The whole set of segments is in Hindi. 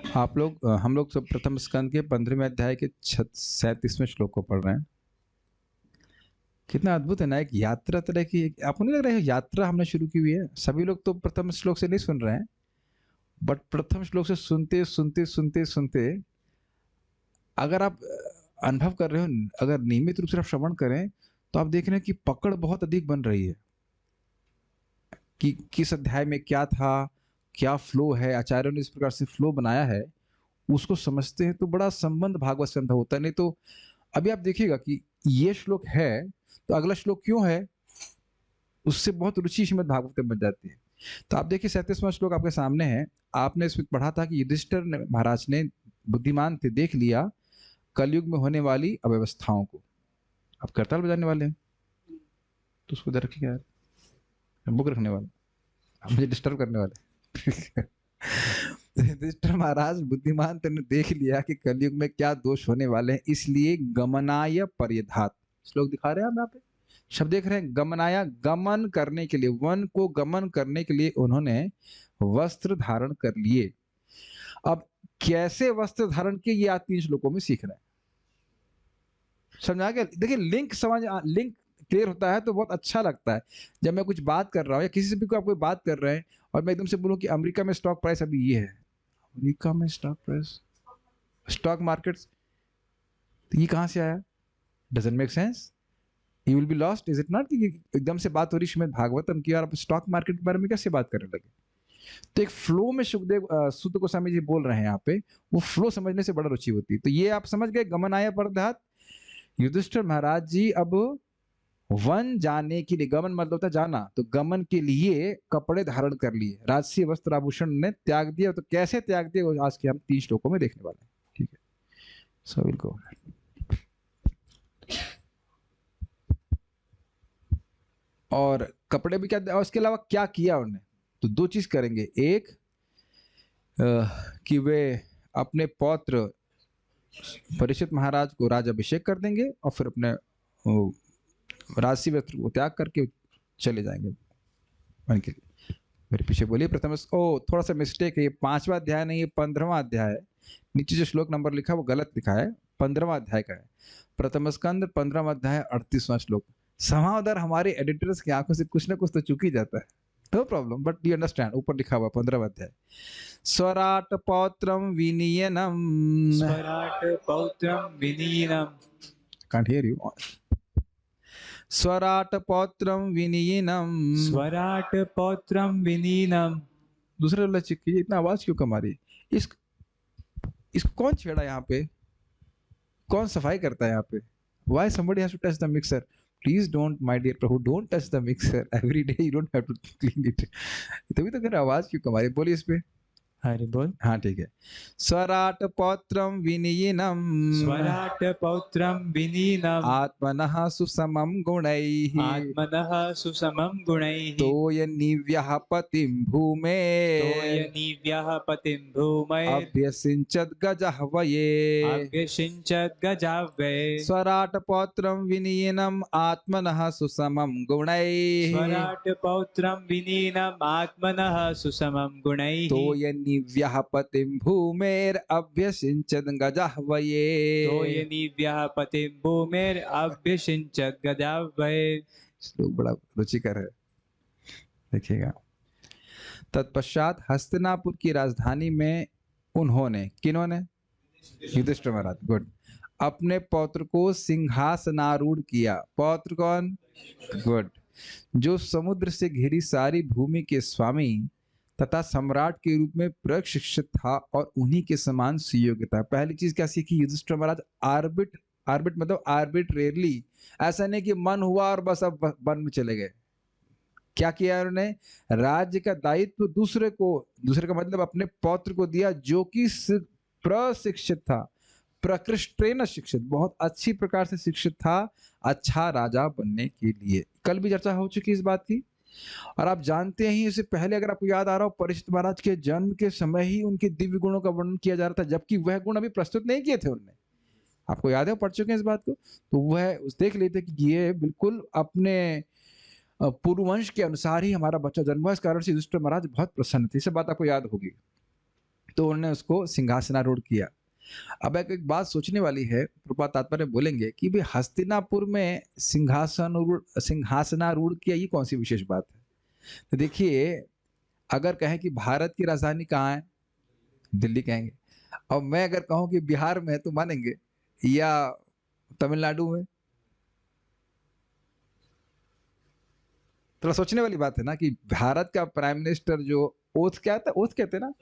हम लोग सब प्रथम स्कंद के 15वें अध्याय के 37वें श्लोक को पढ़ रहे हैं। कितना अद्भुत है ना, एक यात्रा तरह की। आपको नहीं लग रहा है यात्रा हमने शुरू की हुई है? सभी लोग तो प्रथम श्लोक से नहीं सुन रहे हैं, बट प्रथम श्लोक से सुनते सुनते सुनते सुनते अगर आप अनुभव कर रहे हो, अगर नियमित रूप से आप श्रवण करें, तो आप देख रहे हैं कि पकड़ बहुत अधिक बन रही है कि किस अध्याय में क्या था, क्या फ्लो है। आचार्यों ने इस प्रकार से फ्लो बनाया है, उसको समझते हैं तो बड़ा संबंध भागवत से अनुभव होता है। नहीं तो अभी आप देखिएगा कि ये श्लोक है तो अगला श्लोक क्यों है, उससे बहुत रुचि श्रीमद् भागवत में बन जाती है। तो आप देखिए 37वां श्लोक आपके सामने है। आपने इसमें पढ़ा था कि युधिष्ठिर महाराज ने, बुद्धिमान थे, देख लिया कलयुग में होने वाली अव्यवस्थाओं को। आप करताल बजाने वाले हैं तो उसको इधर रखिए यार, बुक रखने वाले, आप मुझे डिस्टर्ब करने वाले। युधिष्ठिर महाराज बुद्धिमान थे ने देख लिया कि कलयुग में क्या दोष होने वाले हैं, इसलिए गमनाय पर्यधात। श्लोक दिखा रहे हैं आप यहाँ पे, शब्द देख रहे हैं, गमनाया, गमन करने के लिए, वन को गमन करने के लिए उन्होंने वस्त्र धारण कर लिए। अब कैसे वस्त्र धारण किए ये आप 3 श्लोकों में सीख रहे हैं। समझा गया? देखिए लिंक क्लियर होता है तो बहुत अच्छा लगता है। जब मैं कुछ बात कर रहा हूँ या किसी से भी कोई आप कोई बात कर रहे हैं और मैं एकदम से बोलूँ कि अमेरिका में स्टॉक प्राइस अभी ये है, अमेरिका में स्टॉक प्राइस, स्टॉक मार्केट्स, तो ये कहाँ से आया? Doesn't make sense, you will be lost, is it not? एकदम से बात हो रही श्रीमद् भागवतम की और आप स्टॉक मार्केट के बारे में कैसे बात करने लगे? तो एक फ्लो में सुखदेव सुत गोस्वामी जी बोल रहे हैं यहाँ पे, वो फ्लो समझने से बड़ा रुचि होती है। तो ये आप समझ गए, गमन आया परधात। युधिष्ठिर महाराज जी अब वन जाने के लिए, गमन मतलब होता है जाना, तो गमन के लिए कपड़े धारण कर लिए, राजसी वस्त्र आभूषण ने त्याग दिया। तो कैसे त्याग दिया वो आज के हम 3 श्लोकों में देखने वाले हैं। ठीक है, सो विल गो। और कपड़े भी क्या, और उसके अलावा क्या किया उन्होंने? तो 2 चीज करेंगे। एक कि वे अपने पौत्र परीक्षित महाराज को राज अभिषेक कर देंगे और फिर अपने राजसी वस्त्र को त्याग करके चले जाएंगे वन के लिए। मेरे पीछे बोलिए प्रथम, ओ थोड़ा सा मिस्टेक है, ये 5वां अध्याय नहीं, ये 15वां अध्याय है। नीचे जो श्लोक नंबर लिखा है वो गलत लिखा है, 15वां अध्याय का है। प्रथम स्कंद 15वां अध्याय 38वां श्लोक। समावदर हमारे एडिटर्स की आंखों से कुछ ना कुछ तो चूक ही जाता है, no problem, but you understand, ऊपर लिखा हुआ 15वां अध्याय। स्वराट पौत्रम विनीयनम, स्वराट पौत्रम विनीनम, कांट हियर यू। स्वराट पौत्रम विनीयनम, स्वराट पौत्रम विनीनम। दूसरे वाला चेक कीजिए, इतना आवाज क्यों कम आ रही है? इसको कौन छेड़ा यहाँ पे? कौन सफाई करता है यहाँ पे? Why somebody has to touch the mixer? Please don't, my dear Prabhu, don't touch the mixer. Every day you don't have to clean it. तभी तो मेरा आवाज क्यों कम आ रही है? बोलिए इस पे। हरि बोल। हाँ ठीक है। स्वराट पौत्रम विनीयनम, स्वराट पौत्रम विनीनम, आत्मनः सुसमं गुणैः, आत्मनः सुसमं गुणैः, तोयनिव्यः पतिं भूमे, तोयनिव्यः पतिं भूमये, अभ्यसिञ्चद् गजः वये। अभ्यषिञ्चद् गजाव्ये। स्वराट पौत्रम विनीयनम आत्मनः सुसमं गुणैः, स्वराट पौत्रम विनीनम, आत्मनः सुसमं गुणैः, तोयनिव्यः पतिं भूमेर अभ्यसिञ्चद् गजः वये। तोयनिव्यः पतिं भूमेर अभ्यषिञ्चद् गजाव्ये। श्लोक बड़ा रुचिकर है, देखिएगा। तत्पश्चात हस्तिनापुर की राजधानी में उन्होंने, किन्होंने? युधिष्ठिर महाराज, गुड, अपने पौत्र को सिंहासनारूढ़ किया। पौत्र कौन? गुड। जो समुद्र से घिरी सारी भूमि के स्वामी तथा सम्राट के रूप में प्रशिक्षित था और उन्हीं के समान सुयोग्य था। पहली चीज क्या सीखी युधिष्ठिर महाराज? आर्बिट, आर्बिट मतलब आर्बिट्रेरली, ऐसा नहीं कि मन हुआ और बस अब वन में चले गए। क्या किया उन्होंने? राज्य का दायित्व दूसरे को, दूसरे का मतलब अपने पौत्र को दिया, जो कि प्रशिक्षित था, प्रकृष्टेन शिक्षित, बहुत अच्छी प्रकार से शिक्षित था, अच्छा राजा बनने के लिए। कल भी चर्चा हो चुकी इस बात की। और आप जानते हैं, इससे पहले अगर आपको याद आ रहा हो, परीक्षित महाराज के जन्म के समय ही उनके दिव्य गुणों का वर्णन किया जा रहा था, जबकि वह गुण अभी प्रस्तुत नहीं किए थे उन्होंने। आपको याद है, पढ़ चुके हैं इस बात को। तो वह देख लेते कि ये बिल्कुल अपने पूर्ववंश के अनुसार ही हमारा बच्चा जन्म हुआ, इस कारण से युधिष्ठिर महाराज बहुत प्रसन्न थे। इसे बात आपको याद होगी। तो उन्होंने उसको सिंहासनारूढ़ किया। अब एक बात सोचने वाली है, प्रभुपाद तात्पर्य बोलेंगे कि भाई हस्तिनापुर में सिंहासनारूढ़ किया, ये कौन सी विशेष बात है? तो देखिए, अगर कहें कि भारत की राजधानी कहाँ है, दिल्ली कहेंगे। और मैं अगर कहूँ कि बिहार में है तो मानेंगे, या तमिलनाडु में? थोड़ा सोचने वाली बात है ना कि भारत का प्राइम मिनिस्टर जो ओथ, क्या था, ओथ कहते हैं ना,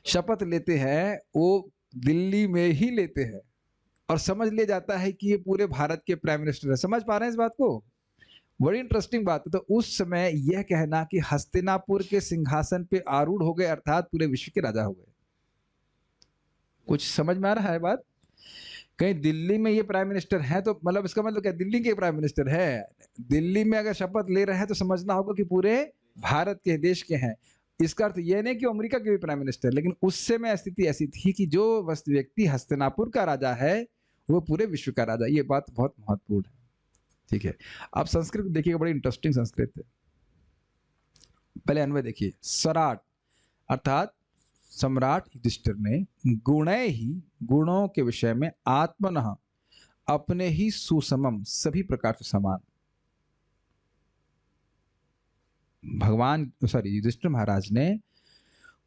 शपथ लेते हैं, वो दिल्ली में ही लेते हैं और समझ लिया जाता है कि ये पूरे भारत के प्राइम मिनिस्टर है। समझ पा रहे हैं इस बात को? बड़ी इंटरेस्टिंग बात है। तो उस समय यह कहना कि हस्तिनापुर के सिंहासन पे आरूढ़ हो गए अर्थात पूरे विश्व के राजा हो गए, कुछ समझ में आ रहा है बात? कहीं दिल्ली में ये प्राइम मिनिस्टर है तो मतलब इसका मतलब क्या, दिल्ली के प्राइम मिनिस्टर है? दिल्ली में अगर शपथ ले रहे हैं तो समझना होगा कि पूरे भारत के, देश के हैं। इसका अर्थ यह नहीं कि अमेरिका के भी प्राइम मिनिस्टर, लेकिन उस समय स्थिति ऐसी थी कि जो व्यक्ति हस्तिनापुर का राजा है वो पूरे विश्व का राजा। ये बात बहुत महत्वपूर्ण है। ठीक है, अब संस्कृत देखिएगा, बड़ी इंटरेस्टिंग संस्कृत है। पहले अन्वय देखिए। स्वराट अर्थात सम्राट युधिष्ठिर ने गुणै ही, गुणों के विषय में, आत्मनः अपने ही, सुसमम सभी प्रकार से समान, भगवान युधिष्ठिर महाराज ने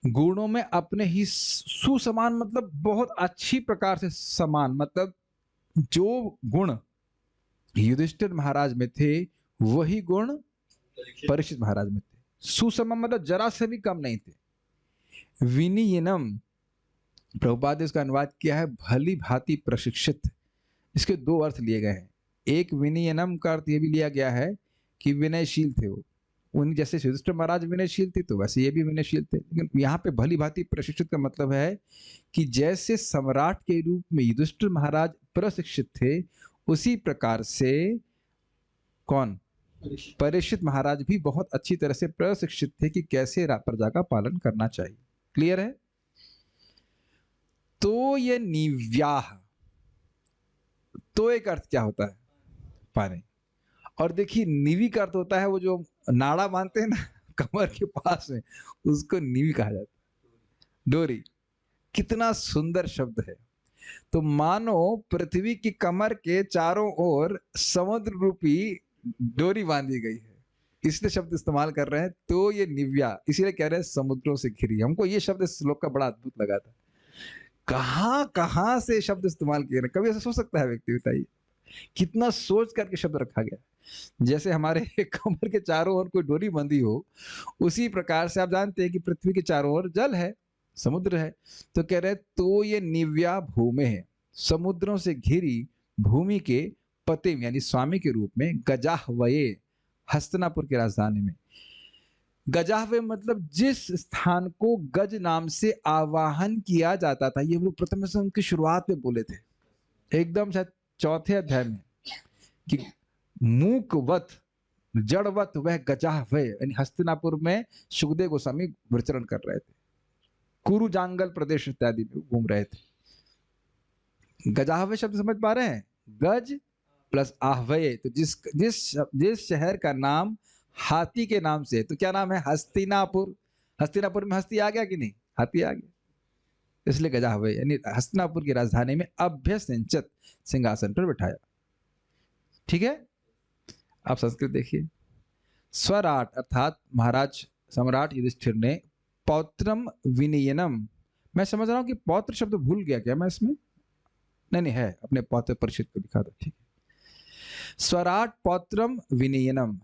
गुणों में अपने ही सुसमान, मतलब बहुत अच्छी प्रकार से समान, मतलब जो गुण युधिष्ठिर महाराज में थे वही गुण परीक्षित महाराज में थे। सुसमम मतलब जरा से भी कम नहीं थे। विनियनम, प्रभुपाद ने इसका अनुवाद किया है भली भांति प्रशिक्षित। इसके दो अर्थ लिए गए हैं। एक विनियनम का अर्थ यह भी लिया गया है कि विनयशील थे वो, उन जैसे युधिष्ठिर महाराज विनयशील थे तो वैसे ये भी विनयशील थे। लेकिन यहाँ पे भली भांति प्रशिक्षित का मतलब है कि जैसे सम्राट के रूप में युधिष्ठिर महाराज प्रशिक्षित थे, उसी प्रकार से कौन, परीक्षित महाराज भी बहुत अच्छी तरह से प्रशिक्षित थे कि कैसे प्रजा का पालन करना चाहिए। क्लियर है? तो ये निव्याह, तो एक अर्थ क्या होता है, पानी। और देखिए निवी का अर्थ होता है वो जो नाड़ा बांधते हैं ना कमर के पास में, उसको निवी कहा जाता है, डोरी। कितना सुंदर शब्द है। तो मानो पृथ्वी की कमर के चारों ओर समुद्र रूपी डोरी बांधी गई है, इसलिए शब्द इस्तेमाल कर रहे हैं। तो ये निव्या, इसीलिए कह रहे हैं समुद्रों से घिरी। हमको ये शब्द इस श्लोक का बड़ा अद्भुत लगा था। कहां कहां से शब्द इस्तेमाल किए, कभी ऐसा सोच सकता है व्यक्ति? बताइए, कितना सोच करके शब्द रखा गया। जैसे हमारे कमर के चारों ओर कोई डोरी बंधी हो, उसी प्रकार से आप जानते हैं कि पृथ्वी के चारों ओर जल है, समुद्र है। तो कह रहे तो ये निव्या भूमि है, समुद्रों से घिरी भूमि के पते यानी स्वामी के रूप में, गजाह्वये, हस्तिनापुर की राजधानी में। गजाह्वय मतलब जिस स्थान को गज नाम से आवाहन किया जाता था। ये वो प्रथम संघ की शुरुआत में बोले थे, एकदम शायद चौथे अध्याय में, कि मूकवत, जड़वत वह गजाह्वय, यानी हस्तिनापुर में सुखदेव गोस्वामी विचरण कर रहे थे, कुरु जांगल प्रदेश इत्यादि में घूम रहे थे। गजाह्वय शब्द समझ पा रहे हैं? गज प्लस आहवय, तो जिस शहर का नाम हाथी के नाम से, तो क्या नाम है? हस्तिनापुर। हस्तिनापुर में हस्ती आ गया कि नहीं? हाथी आ गया, इसलिए गजाह्वय, यानी हस्तिनापुर की राजधानी में अभ्यसिंचत, सिंहासन पर बिठाया। ठीक है, आप संस्कृत देखिए। स्वराट अर्थात महाराज सम्राट युधिष्ठिर ने पौत्रम विनयनम, मैं समझ रहा हूं कि पौत्र शब्द भूल गया क्या मैं इसमें? नहीं है, अपने पौत्र परिषद को लिखा था। ठीक है, स्वराट पौत्रम विनयनम,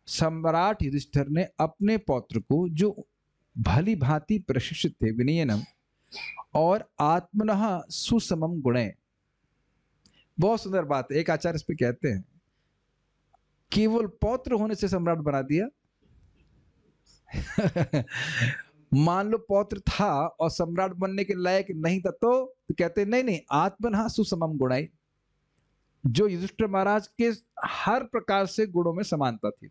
सम्राट युधिष्ठिर ने अपने पौत्र को जो भली भांति प्रशिक्षित थे, विनयनम, और आत्मनः सुसमम गुणे। बहुत सुंदर बात है। एक आचार्य इस पे कहते हैं केवल पौत्र होने से सम्राट बना दिया। मान लो पौत्र था और सम्राट बनने के लायक नहीं था, तो कहते नहीं, आत्मनः सुसमम गुणाई, जो युधिष्ठिर महाराज के हर प्रकार से गुणों में समानता थी।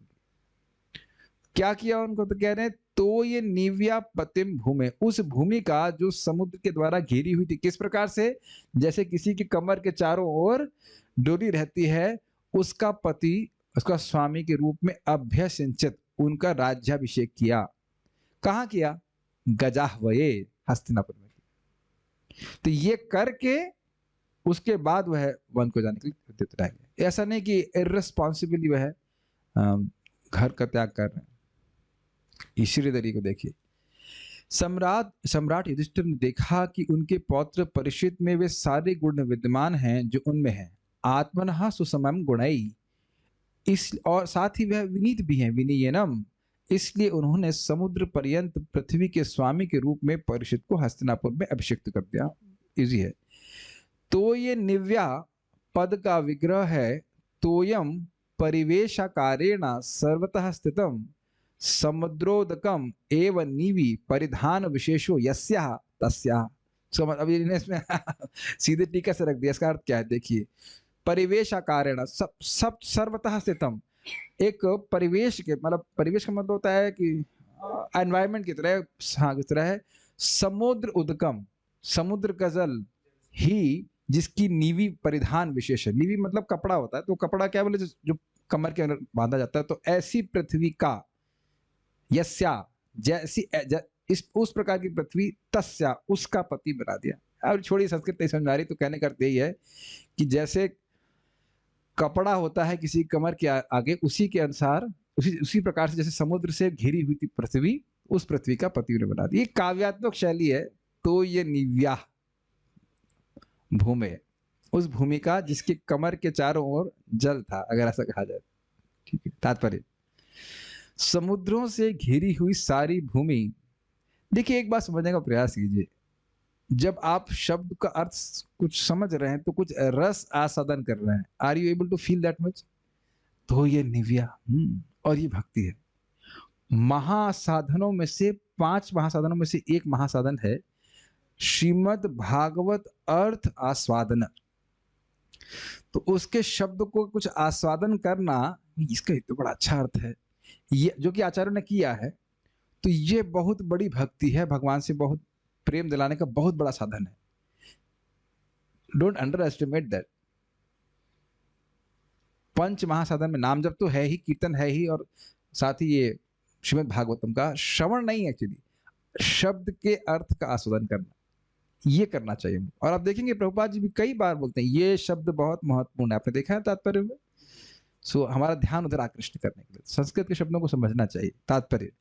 क्या किया उनको? तो कह रहे हैं तो ये निव्या पतिम भूमि, उस भूमि का जो समुद्र के द्वारा घेरी हुई थी। किस प्रकार से? जैसे किसी की कमर के चारों ओर डोरी रहती है, उसका पति, उसका स्वामी के रूप में अभ्यसिंचित, उनका राज्याभिषेक किया। कहाँ किया? गजाह्वये, हस्तिनापुर में। तो ये करके उसके बाद वह वन को जाने के लिए उद्यत रहेंगे। ऐसा नहीं कि इर्रेस्पॉन्सिबली वह घर का त्याग कर रहे हैं। ईश्वरीय तरीके को देखिए। सम्राट युधिष्ठिर ने देखा कि उनके पौत्र परीक्षित में वे सारे गुण विद्यमान हैं जो उनमें हैं। आत्मनः सुसमम गुणई, इस और साथ ही वह विनीत भी हैं, विनीयनम। इसलिए उन्होंने समुद्र पर्यंत पृथ्वी के स्वामी के रूप में परीक्षित को हस्तिनापुर में अभिषिक्त कर दिया। इजी है। तो ये निव्या पद का विग्रह है। तोयम परिवेशाकारेण सर्वतः स्थितम समुद्रोदकम एवं नीवी परिधान विशेषो यस्याः तस्याः। समझ, अब इसमें सीधे टीका से रख दिया। इसका अर्थ क्या है देखिए। परिवेश आकारेण, सब सर्वतः स्थितम, एक परिवेश के मतलब परिवेश का मतलब होता है कि एनवायरनमेंट की तरह, हाँ की तरह है। समुद्र उदकम, समुद्र का जल ही जिसकी नीवी परिधान विशेष है। नीवी मतलब कपड़ा होता है, तो कपड़ा क्या बोले जो कमर के अंदर बांधा जाता है। तो ऐसी पृथ्वी का, यस्या जैसी इस उस प्रकार की पृथ्वी, तस्या उसका पति बना दिया। अब छोड़ी संस्कृत नहीं समझ आ रही तो कहने का अर्थ यही है कि जैसे कपड़ा होता है किसी कमर के आगे, उसी के अनुसार उसी प्रकार से जैसे समुद्र से घिरी हुई थी पृथ्वी, उस पृथ्वी का पति ने बना दिया। ये काव्यात्मक शैली है। तो ये निव्या भूमि, उस भूमि का जिसके कमर के चारों ओर जल था, अगर ऐसा कहा जाए। ठीक है। तात्पर्य, समुद्रों से घिरी हुई सारी भूमि। देखिए एक बात समझने का प्रयास कीजिए। जब आप शब्द का अर्थ कुछ समझ रहे हैं तो कुछ रस आस्वादन कर रहे हैं। Are you able to feel that much? तो ये निव्या और ये भक्ति है। महासाधनों में से 5 महासाधनों में से एक महासाधन है श्रीमद् भागवत अर्थ आस्वादन। तो उसके शब्द को कुछ आस्वादन करना, इसका तो बड़ा अच्छा अर्थ है ये जो कि आचार्यों ने किया है। तो ये बहुत बड़ी भक्ति है, भगवान से बहुत प्रेम दिलाने का बहुत बड़ा साधन है। Don't underestimate that. पंच महासाधन में नाम जप तो है ही, कीर्तन है ही, और साथ ही ये श्रीमद् भागवतम का श्रवण नहीं, एक्चुअली शब्द के अर्थ का आस्वादन करना, ये करना चाहिए। और आप देखेंगे प्रभुपाद जी भी कई बार बोलते हैं ये शब्द बहुत महत्वपूर्ण है। आपने देखा है तात्पर्य में? सो हमारा ध्यान उधर आकृष्ट करने के लिए संस्कृत के शब्दों को समझना चाहिए। तात्पर्य,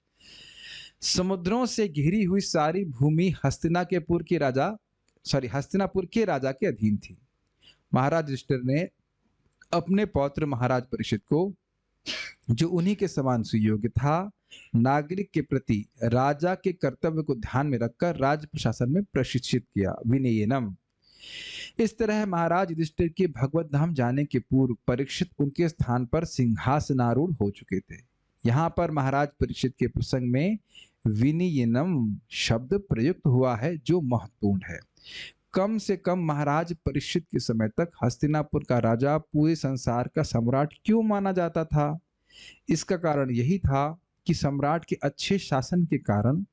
समुद्रों से घिरी हुई सारी भूमि हस्तिनापुर के राजा के अधीन थी। महाराज युधिष्ठिर ने अपने पौत्र महाराज परीक्षित को, जो उन्हीं के समान सुयोग्य था, नागरिक के प्रति राजा के कर्तव्य को ध्यान में रखकर राज्य प्रशासन में प्रशिक्षित किया। विनयनम। इस तरह महाराज युधिष्ठिर के भगवत धाम जाने के पूर्व परीक्षित उनके स्थान पर सिंहासनारूढ़ हो चुके थे। यहाँ पर महाराज परीक्षित के प्रसंग में विनयनम शब्द प्रयुक्त हुआ है जो महत्वपूर्ण है। कम से कम महाराज परीक्षित के समय तक हस्तिनापुर का राजा पूरे संसार का सम्राट क्यों माना जाता था? इसका कारण यही था कि सम्राट के अच्छे शासन के कारण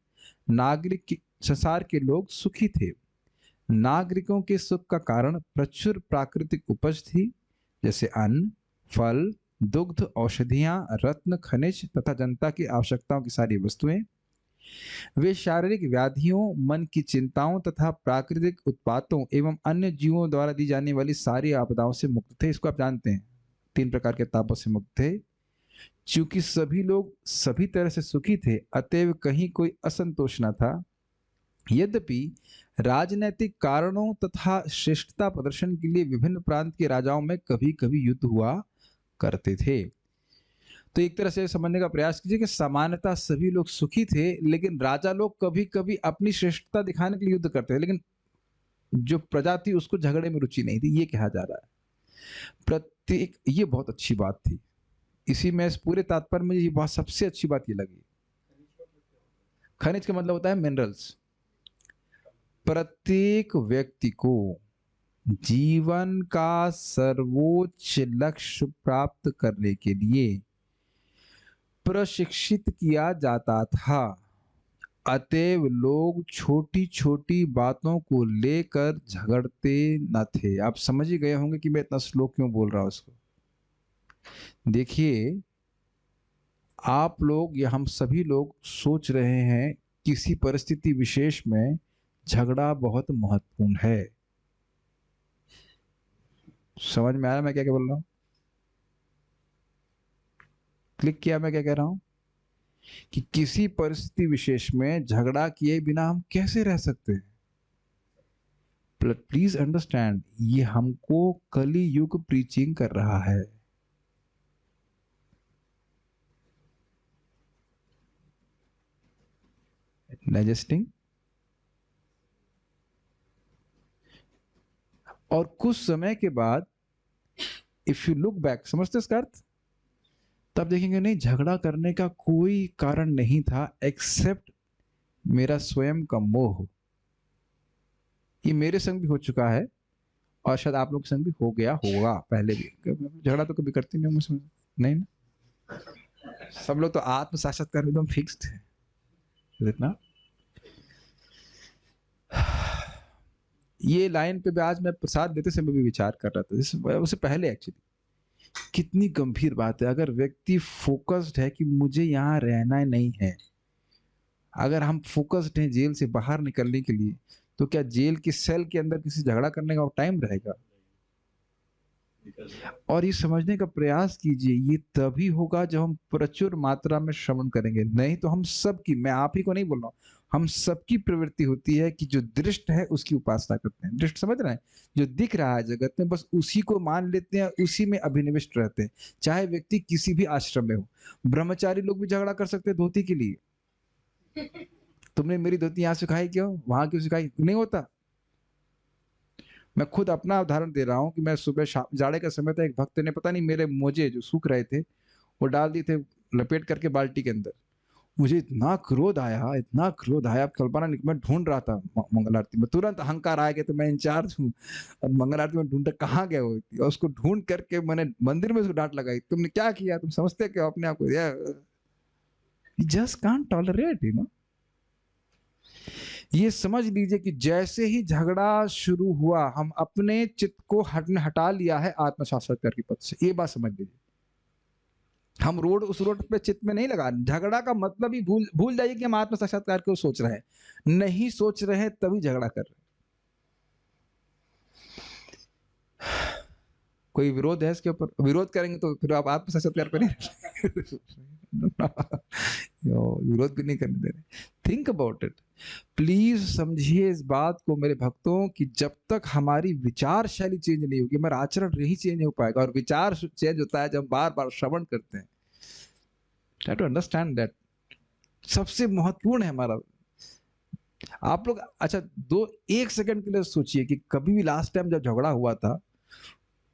संसार के लोग सुखी थे। नागरिकों के सुख का कारण प्रचुर प्राकृतिक उपज थी, जैसे अन्न, फल, दुग्ध, औषधियां, रत्न, खनिज तथा जनता की आवश्यकताओं की सारी वस्तुएं। वे शारीरिक व्याधियों, मन की चिंताओं तथा प्राकृतिक उत्पातों एवं अन्य जीवों द्वारा दी जाने वाली सारी आपदाओं से मुक्त थे। इसको आप जानते हैं, 3 प्रकार के तापों से मुक्त थे। चूंकि सभी लोग सभी तरह से सुखी थे, अतएव कहीं कोई असंतोष न था। यद्यपि राजनैतिक कारणों तथा श्रेष्ठता प्रदर्शन के लिए विभिन्न प्रांत के राजाओं में कभी कभी युद्ध हुआ करते थे। तो एक तरह से समझने का प्रयास कीजिए कि सामान्यतः सभी लोग सुखी थे, लेकिन राजा लोग कभी कभी अपनी श्रेष्ठता दिखाने के लिए युद्ध करते थे, लेकिन जो प्रजा थी उसको झगड़े में रुचि नहीं थी, ये कहा जा रहा है। ये बहुत अच्छी बात थी। इसी में इस पूरे तात्पर्य में ये बात सबसे अच्छी बात ये लगी। खनिज का मतलब होता है मिनरल्स। प्रत्येक व्यक्ति को जीवन का सर्वोच्च लक्ष्य प्राप्त करने के लिए प्रशिक्षित किया जाता था। अतएव लोग छोटी छोटी बातों को लेकर झगड़ते न थे। आप समझ ही गए होंगे कि मैं इतना स्लो क्यों बोल रहा हूं उसको। देखिए, आप लोग या हम सभी लोग सोच रहे हैं किसी परिस्थिति विशेष में झगड़ा बहुत महत्वपूर्ण है। समझ में आ रहा है मैं क्या क्या बोल रहा हूँ? क्लिक किया मैं क्या कह रहा हूँ? कि किसी परिस्थिति विशेष में झगड़ा किए बिना हम कैसे रह सकते हैं। प्लीज अंडरस्टैंड, ये हमको कली युग प्रीचिंग कर रहा है। डाइजेस्टिंग। और कुछ समय के बाद इफ यू लुक बैक, समझते इसका अर्थ? तब देखेंगे नहीं, झगड़ा करने का कोई कारण नहीं था एक्सेप्ट मेरा स्वयं का मोह। ये मेरे संग भी हो चुका है और शायद आप लोग के संग भी हो गया होगा पहले भी। झगड़ा तो कभी करते नहीं मुझसे, नहीं ना? सब लोग तो आत्म साक्षात्कार एकदम फिक्स्ड है इतना। ये लाइन पे भी आज मैं प्रसाद देते समय भी विचार कर रहा था, उससे पहले एक्चुअली। कितनी गंभीर बात है अगर व्यक्ति फोकस्ड है कि मुझे यहाँ रहना नहीं है। अगर हम फोकस्ड हैं जेल से बाहर निकलने के लिए, तो क्या जेल के सेल के अंदर किसी झगड़ा करने का टाइम रहेगा? और ये समझने का प्रयास कीजिए, ये तभी होगा जब हम प्रचुर मात्रा में श्रवण करेंगे। नहीं तो हम सबकी, मैं आप ही को नहीं बोल रहा हूँ, हम सबकी प्रवृत्ति होती है कि जो दृष्ट है उसकी उपासना करते हैं। दृष्ट समझ रहे हैं? जो दिख रहा है जगत में बस उसी को मान लेते हैं, उसी में अभिनिविष्ट रहते हैं, चाहे व्यक्ति किसी भी आश्रम में हो। ब्रह्मचारी लोग भी झगड़ा कर सकते हैं धोती के लिए। तुमने मेरी धोती यहाँ सिखाई क्यों, वहां क्यों सिखाई? नहीं होता। मैं खुद अपना उदाहरण दे रहा हूँ कि मैं सुबह जाड़े का समय था, एक भक्त ने पता नहीं मेरे मोजे जो सूख रहे थे वो डाल दिए थे लपेट करके बाल्टी के अंदर। मुझे इतना क्रोध आया, इतना क्रोध आया, आप कल्पना नहीं। मैं ढूंढ रहा था मंगल आरती में, तुरंत अहंकार आ गया तो मैं इंचार्ज हूँ और मंगल आरती में ढूंढ कहाँ गया वो व्यक्ति, और उसको ढूंढ करके मैंने मंदिर में उसको डांट लगाई, तुमने क्या किया, तुम समझते क्यों अपने आप को? Just can't tolerate, you know. ये समझ लीजिए कि जैसे ही झगड़ा शुरू हुआ हम अपने चित्त को हटा लिया है आत्म साक्षात्कार के पद से। ये बात समझ लीजिए। हम उस रोड पे चित्त में नहीं लगा। झगड़ा का मतलब ही भूल जाइए कि हम आत्म साक्षात्कार को सोच रहे हैं। नहीं सोच रहे हैं तभी झगड़ा कर रहे हैं। कोई विरोध है इसके ऊपर? विरोध करेंगे तो फिर आप आत्म साक्षात्कार पर नहीं विरोध भी नहीं करने दे रहे। Think about it please. समझिए इस बात को मेरे भक्तों कि जब तक हमारी विचार शैली चेंज नहीं होगी, हमारा आचरण नहीं चेंज हो पाएगा। और विचार चेंज होता है जब बार बार श्रवण करते हैं। Try to understand that. सबसे महत्वपूर्ण है हमारा। आप लोग अच्छा एक सेकंड के लिए सोचिए कि कभी भी लास्ट टाइम जब झगड़ा हुआ था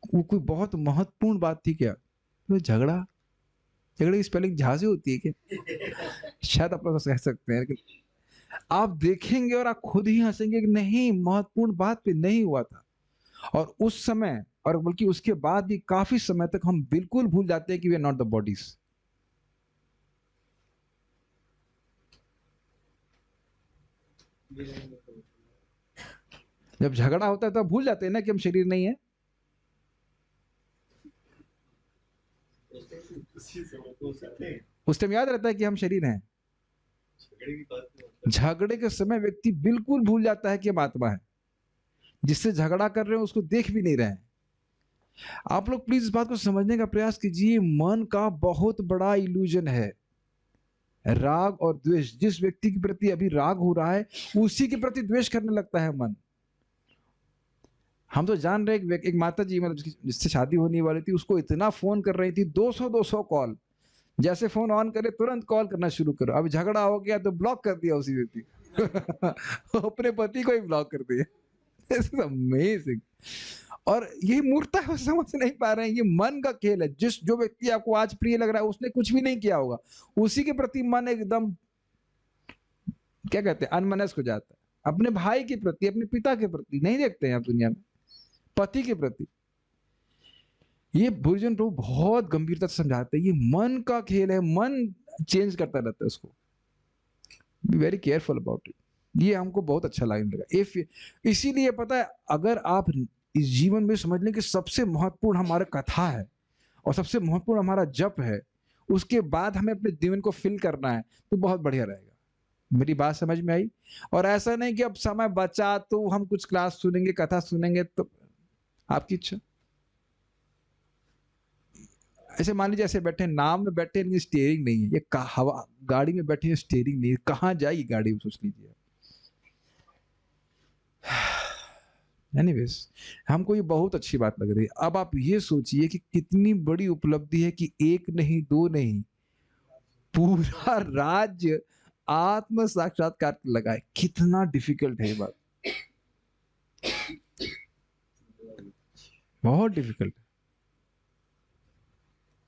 वो कोई बहुत महत्वपूर्ण बात थी क्या? तो झगड़ा, झगड़े की स्पेलिंग झा से होती है क्या? शायद आप लोग कह सकते हैं, लेकिन आप देखेंगे और आप खुद ही हंसेंगे कि नहीं, महत्वपूर्ण बात पे नहीं हुआ था। और उस समय और बल्कि उसके बाद भी काफी समय तक हम बिल्कुल भूल जाते हैं कि we are not the bodies. जब झगड़ा होता है तो भूल जाते हैं ना कि हम शरीर नहीं है। उस टाइम याद रहता है कि हम शरीर हैं। झगड़े के समय व्यक्ति बिल्कुल भूल जाता है कि हम आत्मा है। जिससे झगड़ा कर रहे हैं उसको देख भी नहीं रहे हैं। आप लोग प्लीज इस बात को समझने का प्रयास कीजिए। मन का बहुत बड़ा इल्यूजन है राग और द्वेष। जिस व्यक्ति के प्रति अभी राग हो रहा है उसी के प्रति द्वेष करने लगता है मन। हम तो जान रहे एक माता जी, मतलब जिससे शादी होने वाली थी, उसको इतना फोन कर रही थी, 200 कॉल। जैसे फोन ऑन करे तुरंत कॉल करना शुरू करो। अब झगड़ा हो गया तो ब्लॉक कर दिया उसी व्यक्ति अपने पति को ही ब्लॉक कर दिया। अमेजिंग। और यही मूर्खता है, समझ नहीं पा रहे हैं। ये मन का खेल है। जो व्यक्ति आपको आज प्रिय लग रहा है उसने कुछ भी नहीं किया होगा, उसी के प्रति मन एकदम क्या कहते हैं अनमनस्क हो जाता है। अपने भाई के प्रति, अपने पिता के प्रति नहीं देखते हैं आप दुनिया में, पति के प्रति। ये भोजन प्रभु बहुत गंभीरता से समझाते हैं। ये मन का खेल है, मन चेंज करता रहता है उसको। Be very careful about it. ये हमको बहुत अच्छा लगा। इसीलिए पता है, अगर आप इस जीवन में समझ लें कि सबसे महत्वपूर्ण हमारा कथा है और सबसे महत्वपूर्ण हमारा जप है, उसके बाद हमें अपने जीवन को फिल करना है, तो बहुत बढ़िया रहेगा। मेरी बात समझ में आई? और ऐसा नहीं कि अब समय बचा तो हम कुछ क्लास सुनेंगे, कथा सुनेंगे, तो आपकी इच्छा। ऐसे मान लीजिए ऐसे बैठे हैं, नाम में बैठे हैं, लेकिन स्टीयरिंग नहीं है, ये हवा गाड़ी में बैठे हैं, स्टीयरिंग नहीं है, कहाँ जाएगी गाड़ी, सोच लीजिए। एनीवेज, हमको ये बहुत अच्छी बात लग रही है। अब आप ये सोचिए कि कितनी बड़ी उपलब्धि है कि एक नहीं, दो नहीं, पूरा राज्य आत्म साक्षात्कार लगा है। कितना डिफिकल्ट है ये बात, बहुत डिफिकल्ट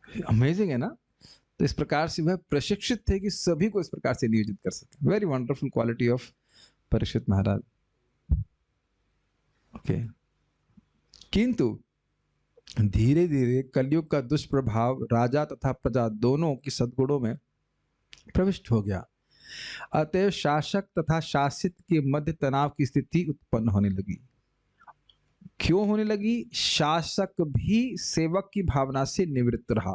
है। अमेजिंग है ना? तो इस प्रकार से वह प्रशिक्षित थे कि सभी को इस प्रकार से नियोजित कर सके। Very wonderful quality of Parikshit Maharaj. Okay, किंतु धीरे धीरे कलयुग का दुष्प्रभाव राजा तथा प्रजा दोनों की सद्गुणों में प्रविष्ट हो गया। अतएव शासक तथा शासित के मध्य तनाव की स्थिति उत्पन्न होने लगी। क्यों होने लगी? शासक भी सेवक की भावना से निवृत्त रहा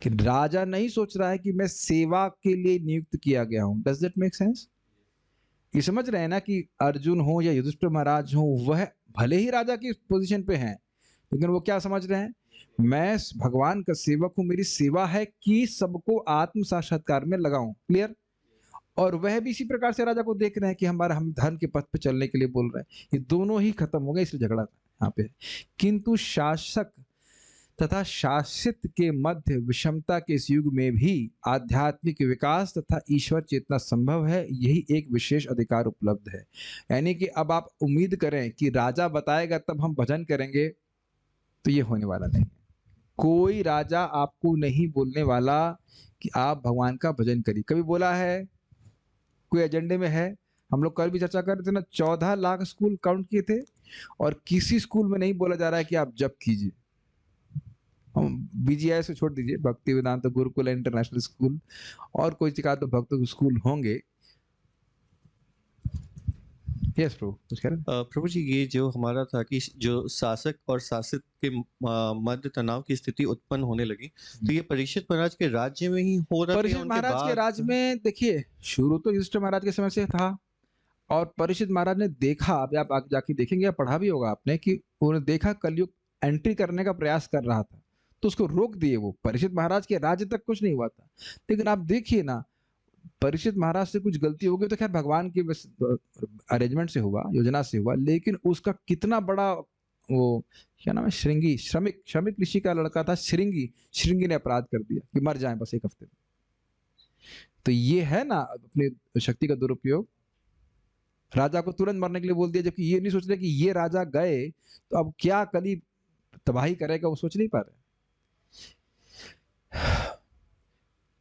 कि राजा नहीं सोच रहा है कि मैं सेवा के लिए नियुक्त किया गया हूं। Does that make sense? ये समझ रहे हैं ना कि अर्जुन हो या युधिष्ठिर महाराज हो, वह भले ही राजा की पोजीशन पे हैं, लेकिन वो क्या समझ रहे हैं? मैं भगवान का सेवक हूं, मेरी सेवा है कि सबको आत्म साक्षात्कार में लगाऊं। क्लियर? और वह भी इसी प्रकार से राजा को देख रहे हैं कि हम धर्म के पथ पे चलने के लिए बोल रहे हैं। ये दोनों ही खत्म हो गए, इसलिए झगड़ा यहाँ पे। किंतु शासक तथा शासित के मध्य विषमता के इस युग में भी आध्यात्मिक विकास तथा ईश्वर चेतना संभव है, यही एक विशेष अधिकार उपलब्ध है। यानी कि अब आप उम्मीद करें कि राजा बताएगा तब हम भजन करेंगे, तो ये होने वाला नहीं है। कोई राजा आपको नहीं बोलने वाला कि आप भगवान का भजन करिए। कभी बोला है? कोई एजेंडे में है? हम लोग कल भी चर्चा कर रहे थे ना, 14 लाख स्कूल काउंट किए थे और किसी स्कूल में नहीं बोला जा रहा है कि आप जप कीजिए। हम बीजीआई से छोड़ दीजिए, भक्ति वेदांत गुरुकुल इंटरनेशनल स्कूल और कोई चिका तो भक्त स्कूल होंगे। यस प्रभु, कुछ कह रहे हैं? प्रभु जी, ये जो हमारा था कि जो शासक और शासित के मध्य तनाव की स्थिति उत्पन्न होने लगी, तो ये परीक्षित महाराज के राज्य में ही हो रहा था या परीक्षित उनके महाराज के बाद? राज्य में देखिए, शुरू तो युधिष्ठिर महाराज के समय से था और परीक्षित महाराज ने देखा, अभी आप आगे जाके देखेंगे या पढ़ा भी होगा आपने, कि उन्होंने देखा कलयुग एंट्री करने का प्रयास कर रहा था, तो उसको रोक दिए। वो परीक्षित महाराज के राज्य तक कुछ नहीं हुआ था। लेकिन आप देखिए ना, परीक्षित महाराज से कुछ गलती हो गई तो खैर भगवान की अरेंजमेंट से हुआ, योजना से हुआ, लेकिन उसका कितना बड़ा वो क्या नाम है, श्रृंगी, श्रमिक ऋषि का लड़का था श्रृंगी ने अपराध कर दिया कि मर जाए बस एक हफ्ते में। तो ये है ना अपनी शक्ति का दुरुपयोग। राजा को तुरंत मरने के लिए बोल दिया, जबकि ये नहीं सोच रहे कि ये राजा गए तो अब क्या कली तबाही करेगा, वो सोच नहीं पा रहे।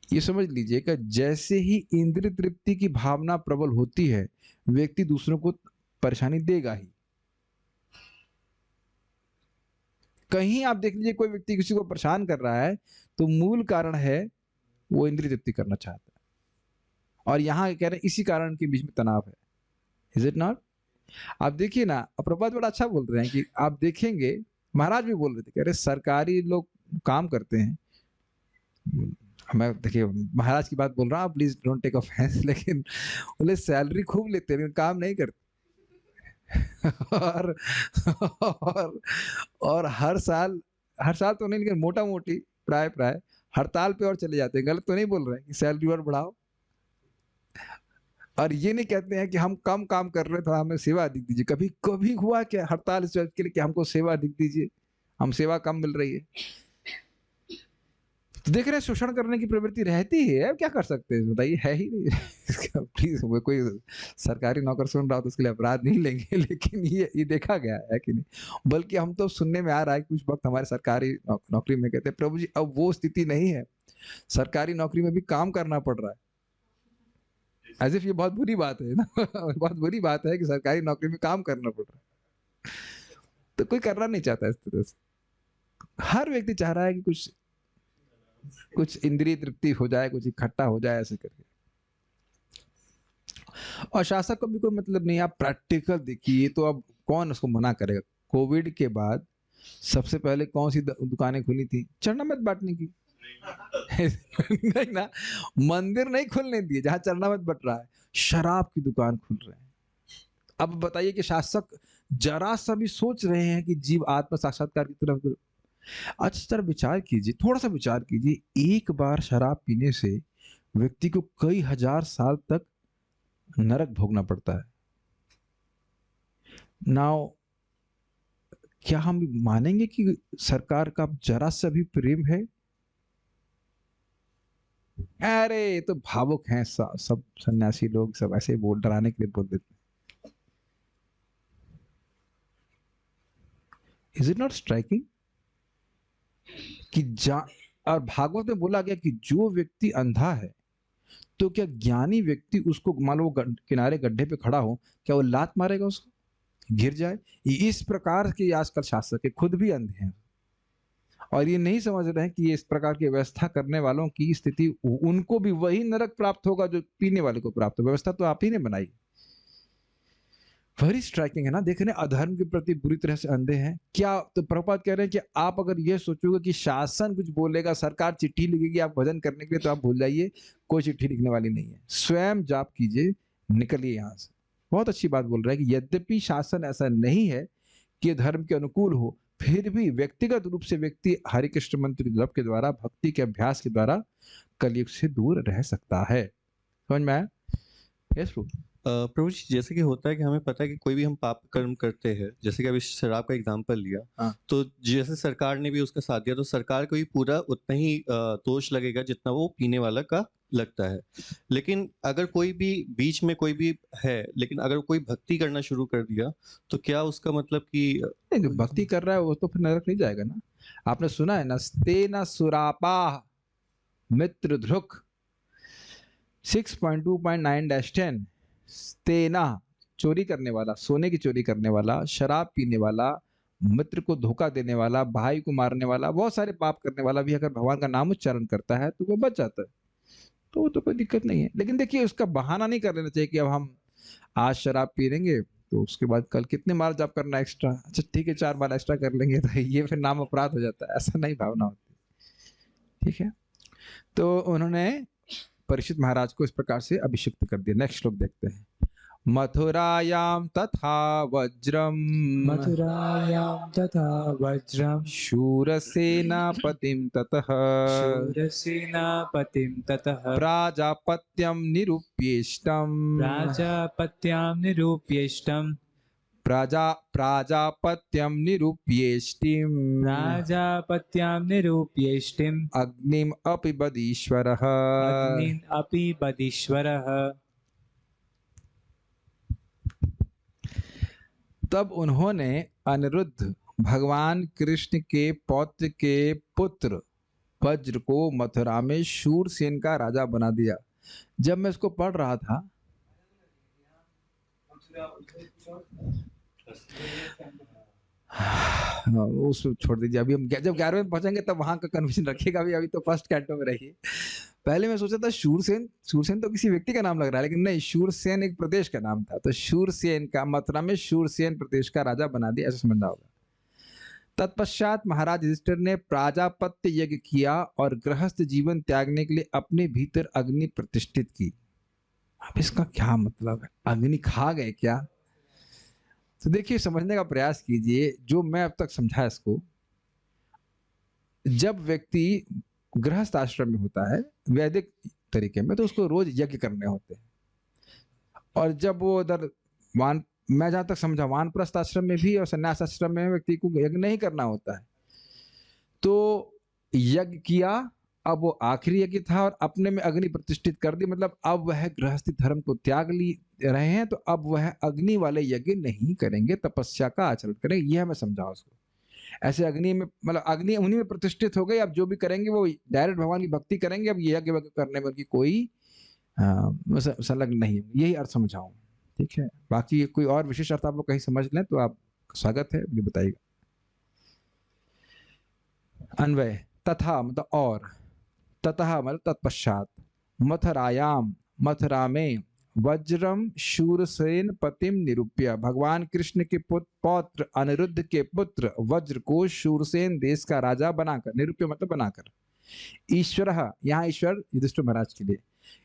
ये समझ लीजिए कि जैसे ही इंद्रिय तृप्ति की भावना प्रबल होती है, व्यक्ति दूसरों को परेशानी देगा ही। कहीं आप देख लीजिए, कोई व्यक्ति किसी को परेशान कर रहा है तो मूल कारण है वो इंद्रिय तृप्ति करना चाहता है। और यहाँ कह रहे हैं इसी कारण के बीच में तनाव है। Is it not? आप देखिए ना, प्रभुपाद बड़ा अच्छा बोल रहे हैं कि आप देखेंगे, महाराज भी बोल रहे थे, कह रहे सरकारी लोग काम करते हैं। मैं देखिए महाराज की बात बोल रहा हूँ, प्लीज डोंट टेक ऑफेंस, लेकिन बोले सैलरी खूब लेते हैं लेकिन काम नहीं करते। और हर साल तो नहीं, लेकिन मोटा मोटी प्राय हड़ताल पे और चले जाते हैं। गलत तो नहीं बोल रहे हैं कि सैलरी और बढ़ाओ, और ये नहीं कहते हैं कि हम कम काम कर रहे हैं तो हमें सेवा अधिक दीजिए। कभी कभी हुआ क्या हड़ताल इस के लिए कि हमको सेवा अधिक दीजिए, हम सेवा कम मिल रही है। तो देख रहे हैं शोषण करने की प्रवृत्ति रहती है, अब क्या कर सकते हैं बताइए, है ही नहीं। प्लीज, कोई सरकारी नौकर सुन रहा हो तो उसके लिए अपराध नहीं लेंगे, लेकिन ये देखा गया है कि नहीं। बल्कि हम तो सुनने में आ रहा है कुछ वक्त हमारे सरकारी नौकरी में कहते हैं प्रभु जी अब वो स्थिति नहीं है, सरकारी नौकरी में भी काम करना पड़ रहा है। एज इफ ये बहुत बुरी बात है ना। बहुत बुरी बात है कि सरकारी नौकरी में काम करना पड़ रहा है, तो कोई करना नहीं चाहता इस तरह से। हर व्यक्ति चाह रहा है कि कुछ इंद्रिय तृप्ति हो जाए, कुछ इकट्ठा हो जाए, ऐसे करके। और शासक को भी कोई मतलब नहीं। आप प्रैक्टिकल देखिए तो अब कौन उसको मना करेगा। कोविड के बाद सबसे पहले कौन सी दुकानें खुली थी? चरणामृत बांटने की। नहीं ना, मंदिर नहीं खुलने दिए जहां चरणामृत बट रहा है, शराब की दुकान खुल रहे हैं। अब बताइए कि शासक जरा सा भी सोच रहे हैं कि जीव आत्म साक्षात्कार की तरफ। अच्छा जरा विचार कीजिए, थोड़ा सा विचार कीजिए, एक बार शराब पीने से व्यक्ति को कई हजार साल तक नरक भोगना पड़ता है। नाउ क्या हम मानेंगे कि सरकार का जरा सा भी प्रेम है? अरे ये तो भावुक हैं, सब सन्यासी लोग सब ऐसे ही बोल, डराने के लिए बोल देते हैं। इज इट नॉट स्ट्राइकिंग कि जा और भागवत में बोला गया कि जो व्यक्ति अंधा है, तो क्या ज्ञानी व्यक्ति उसको मान लो किनारे गड्ढे पे खड़ा हो, क्या वो लात मारेगा उसको, गिर जाए? इस प्रकार के आजकल शासक है, खुद भी अंधे हैं और ये नहीं समझ रहे हैं कि ये इस प्रकार की व्यवस्था करने वालों की स्थिति, उनको भी वही नरक प्राप्त होगा जो पीने वाले को प्राप्त हो। व्यवस्था तो आप ही ने बनाई। वेरी स्ट्राइकिंग है ना, देख रहे हैं अधर्म के प्रति बुरी तरह से अंधे हैं क्या। तो प्रभुपाद कह रहे हैं कि आप अगर ये सोचोगे कि शासन कुछ बोलेगा, सरकार चिट्ठी लिखेगी आप भजन करने के लिए, तो आप भूल जाइए, कोई चिट्ठी लिखने वाली नहीं है। स्वयं जाप कीजिए, निकलिए यहाँ से। बहुत अच्छी बात बोल रहा है कि यद्यपि शासन ऐसा नहीं है कि धर्म के अनुकूल हो, फिर भी व्यक्तिगत रूप से व्यक्ति हरि कृष्ण मंत्र जप के द्वारा, भक्ति के अभ्यास के द्वारा कलयुग से दूर रह सकता है। समझ में आया? यस प्रभु। प्रभु जी, जैसे कि होता है कि हमें पता है कि कोई भी हम पाप कर्म करते हैं, जैसे कि अभी शराब का एग्जांपल लिया, हाँ। तो जैसे सरकार ने भी उसका साथ दिया, तो सरकार को भी पूरा उतना ही दोष लगेगा जितना वो पीने वाला का लगता है। लेकिन अगर कोई भी बीच में कोई भी है, लेकिन अगर कोई भक्ति करना शुरू कर दिया, तो क्या उसका मतलब कि नहीं, जो भक्ति कर रहा है वो तो फिर नरक नहीं जाएगा ना। आपने सुना है, नस्ते न सुरापा मित्र ध्रुक 6.2.9-10, स्तेना चोरी करने वाला, सोने की चोरी करने वाला, शराब पीने वाला, मित्र को धोखा देने वाला, भाई को मारने वाला, बहुत सारे पाप करने वाला भी अगर भगवान का नाम उच्चारण करता है तो वो बच जाता है। तो वो तो कोई दिक्कत नहीं है। लेकिन देखिए उसका बहाना नहीं कर लेना चाहिए कि अब हम आज शराब पी लेंगे तो उसके बाद कल कितने माल जाप करना एक्स्ट्रा, अच्छा ठीक है 4 माल एक्स्ट्रा कर लेंगे, तो ये फिर नाम अपराध हो जाता है। ऐसा नहीं भावना होती, ठीक है। तो उन्होंने परीक्षित महाराज को इस प्रकार से अभिषिक्त कर दिया। नेक्स्ट श्लोक देखते हैं। मथुरायाम तथा वज्रम मथुरायां तथा वज्रं शूरसेनापतिं ततः शूरसेनापतिं ततः प्राजापत्यं निरूप्येष्टम् प्राजापत्यां निरूप्येष्टं प्राजापत्यं निरूप्येष्टिम् प्राजापत्यां निरूप्येष्टिम् अग्निम् अपि बदीश्वरः। अग्निन् अपि बदीश्वरः। तब उन्होंने अनिरुद्ध भगवान कृष्ण के पौत्र के पुत्र वज्र को मथुरा में शूरसेन का राजा बना दिया। जब मैं इसको पढ़ रहा था, उसको छोड़ दीजिए, अभी हम जब 11वें में पहुंचेंगे तब वहां का कन्फ्यूजन रखिएगा। अभी तो फर्स्ट कैंटो में रहिए। पहले मैं सोचा था शूरसेन, शूरसेन तो किसी व्यक्ति का नाम लग रहा है, लेकिन नहीं, शूरसेन एक प्रदेश का नाम था। तो शूरसेन का मथुरा में शूरसेन प्रदेश का राजा बना दिया, ऐसा समझना होगा। तत्पश्चात महाराज युधिष्ठिर ने प्राजापत्य यज्ञ किया और गृहस्थ जीवन त्यागने के लिए अपने भीतर अग्नि प्रतिष्ठित की। अब इसका क्या मतलब है? अग्नि खा गए क्या? तो देखिए समझने का प्रयास कीजिए, जो मैं अब तक समझा इसको। जब व्यक्ति गृहस्थ आश्रम में होता है वैदिक तरीके में, तो उसको रोज यज्ञ करने होते हैं। और जब वो उधर मैं जहां तक समझा वानप्रस्थ आश्रम में भी और संन्यास आश्रम में व्यक्ति को यज्ञ नहीं करना होता है। तो यज्ञ किया, अब वो आखिरी यज्ञ था और अपने में अग्नि प्रतिष्ठित कर दी, मतलब अब वह गृहस्थी धर्म को त्याग ली रहे हैं, तो अब वह अग्नि वाले यज्ञ नहीं करेंगे, तपस्या का आचरण करेंगे। यह मैं समझा उसको। ऐसे अग्नि में, मतलब अग्नि उन्हीं में प्रतिष्ठित हो गई। अब जो भी करेंगे वो डायरेक्ट भगवान की भक्ति करेंगे। अब ये यज्ञ करने में उनकी कोई संलग्न नहीं। यही अर्थ समझाऊं, ठीक है। बाकी कोई और विशेष अर्थ आप लोग कहीं समझ लें तो आप स्वागत है, मुझे बताइएगा। अन्वय तथा मतलब और, ततः मतलब तत्पश्चात, मथुरायाम मथुरा में, वज्रम शूरसेन पतिम निरूप्य भगवान कृष्ण के पौत्र अनिरुद्ध के पुत्र वज्र को शूरसेन देश का राजा बनाकर, निरूप्य मतलब बनाकर, ईश्वर, यहाँ ईश्वर युधिष्ठिर महाराज के लिए,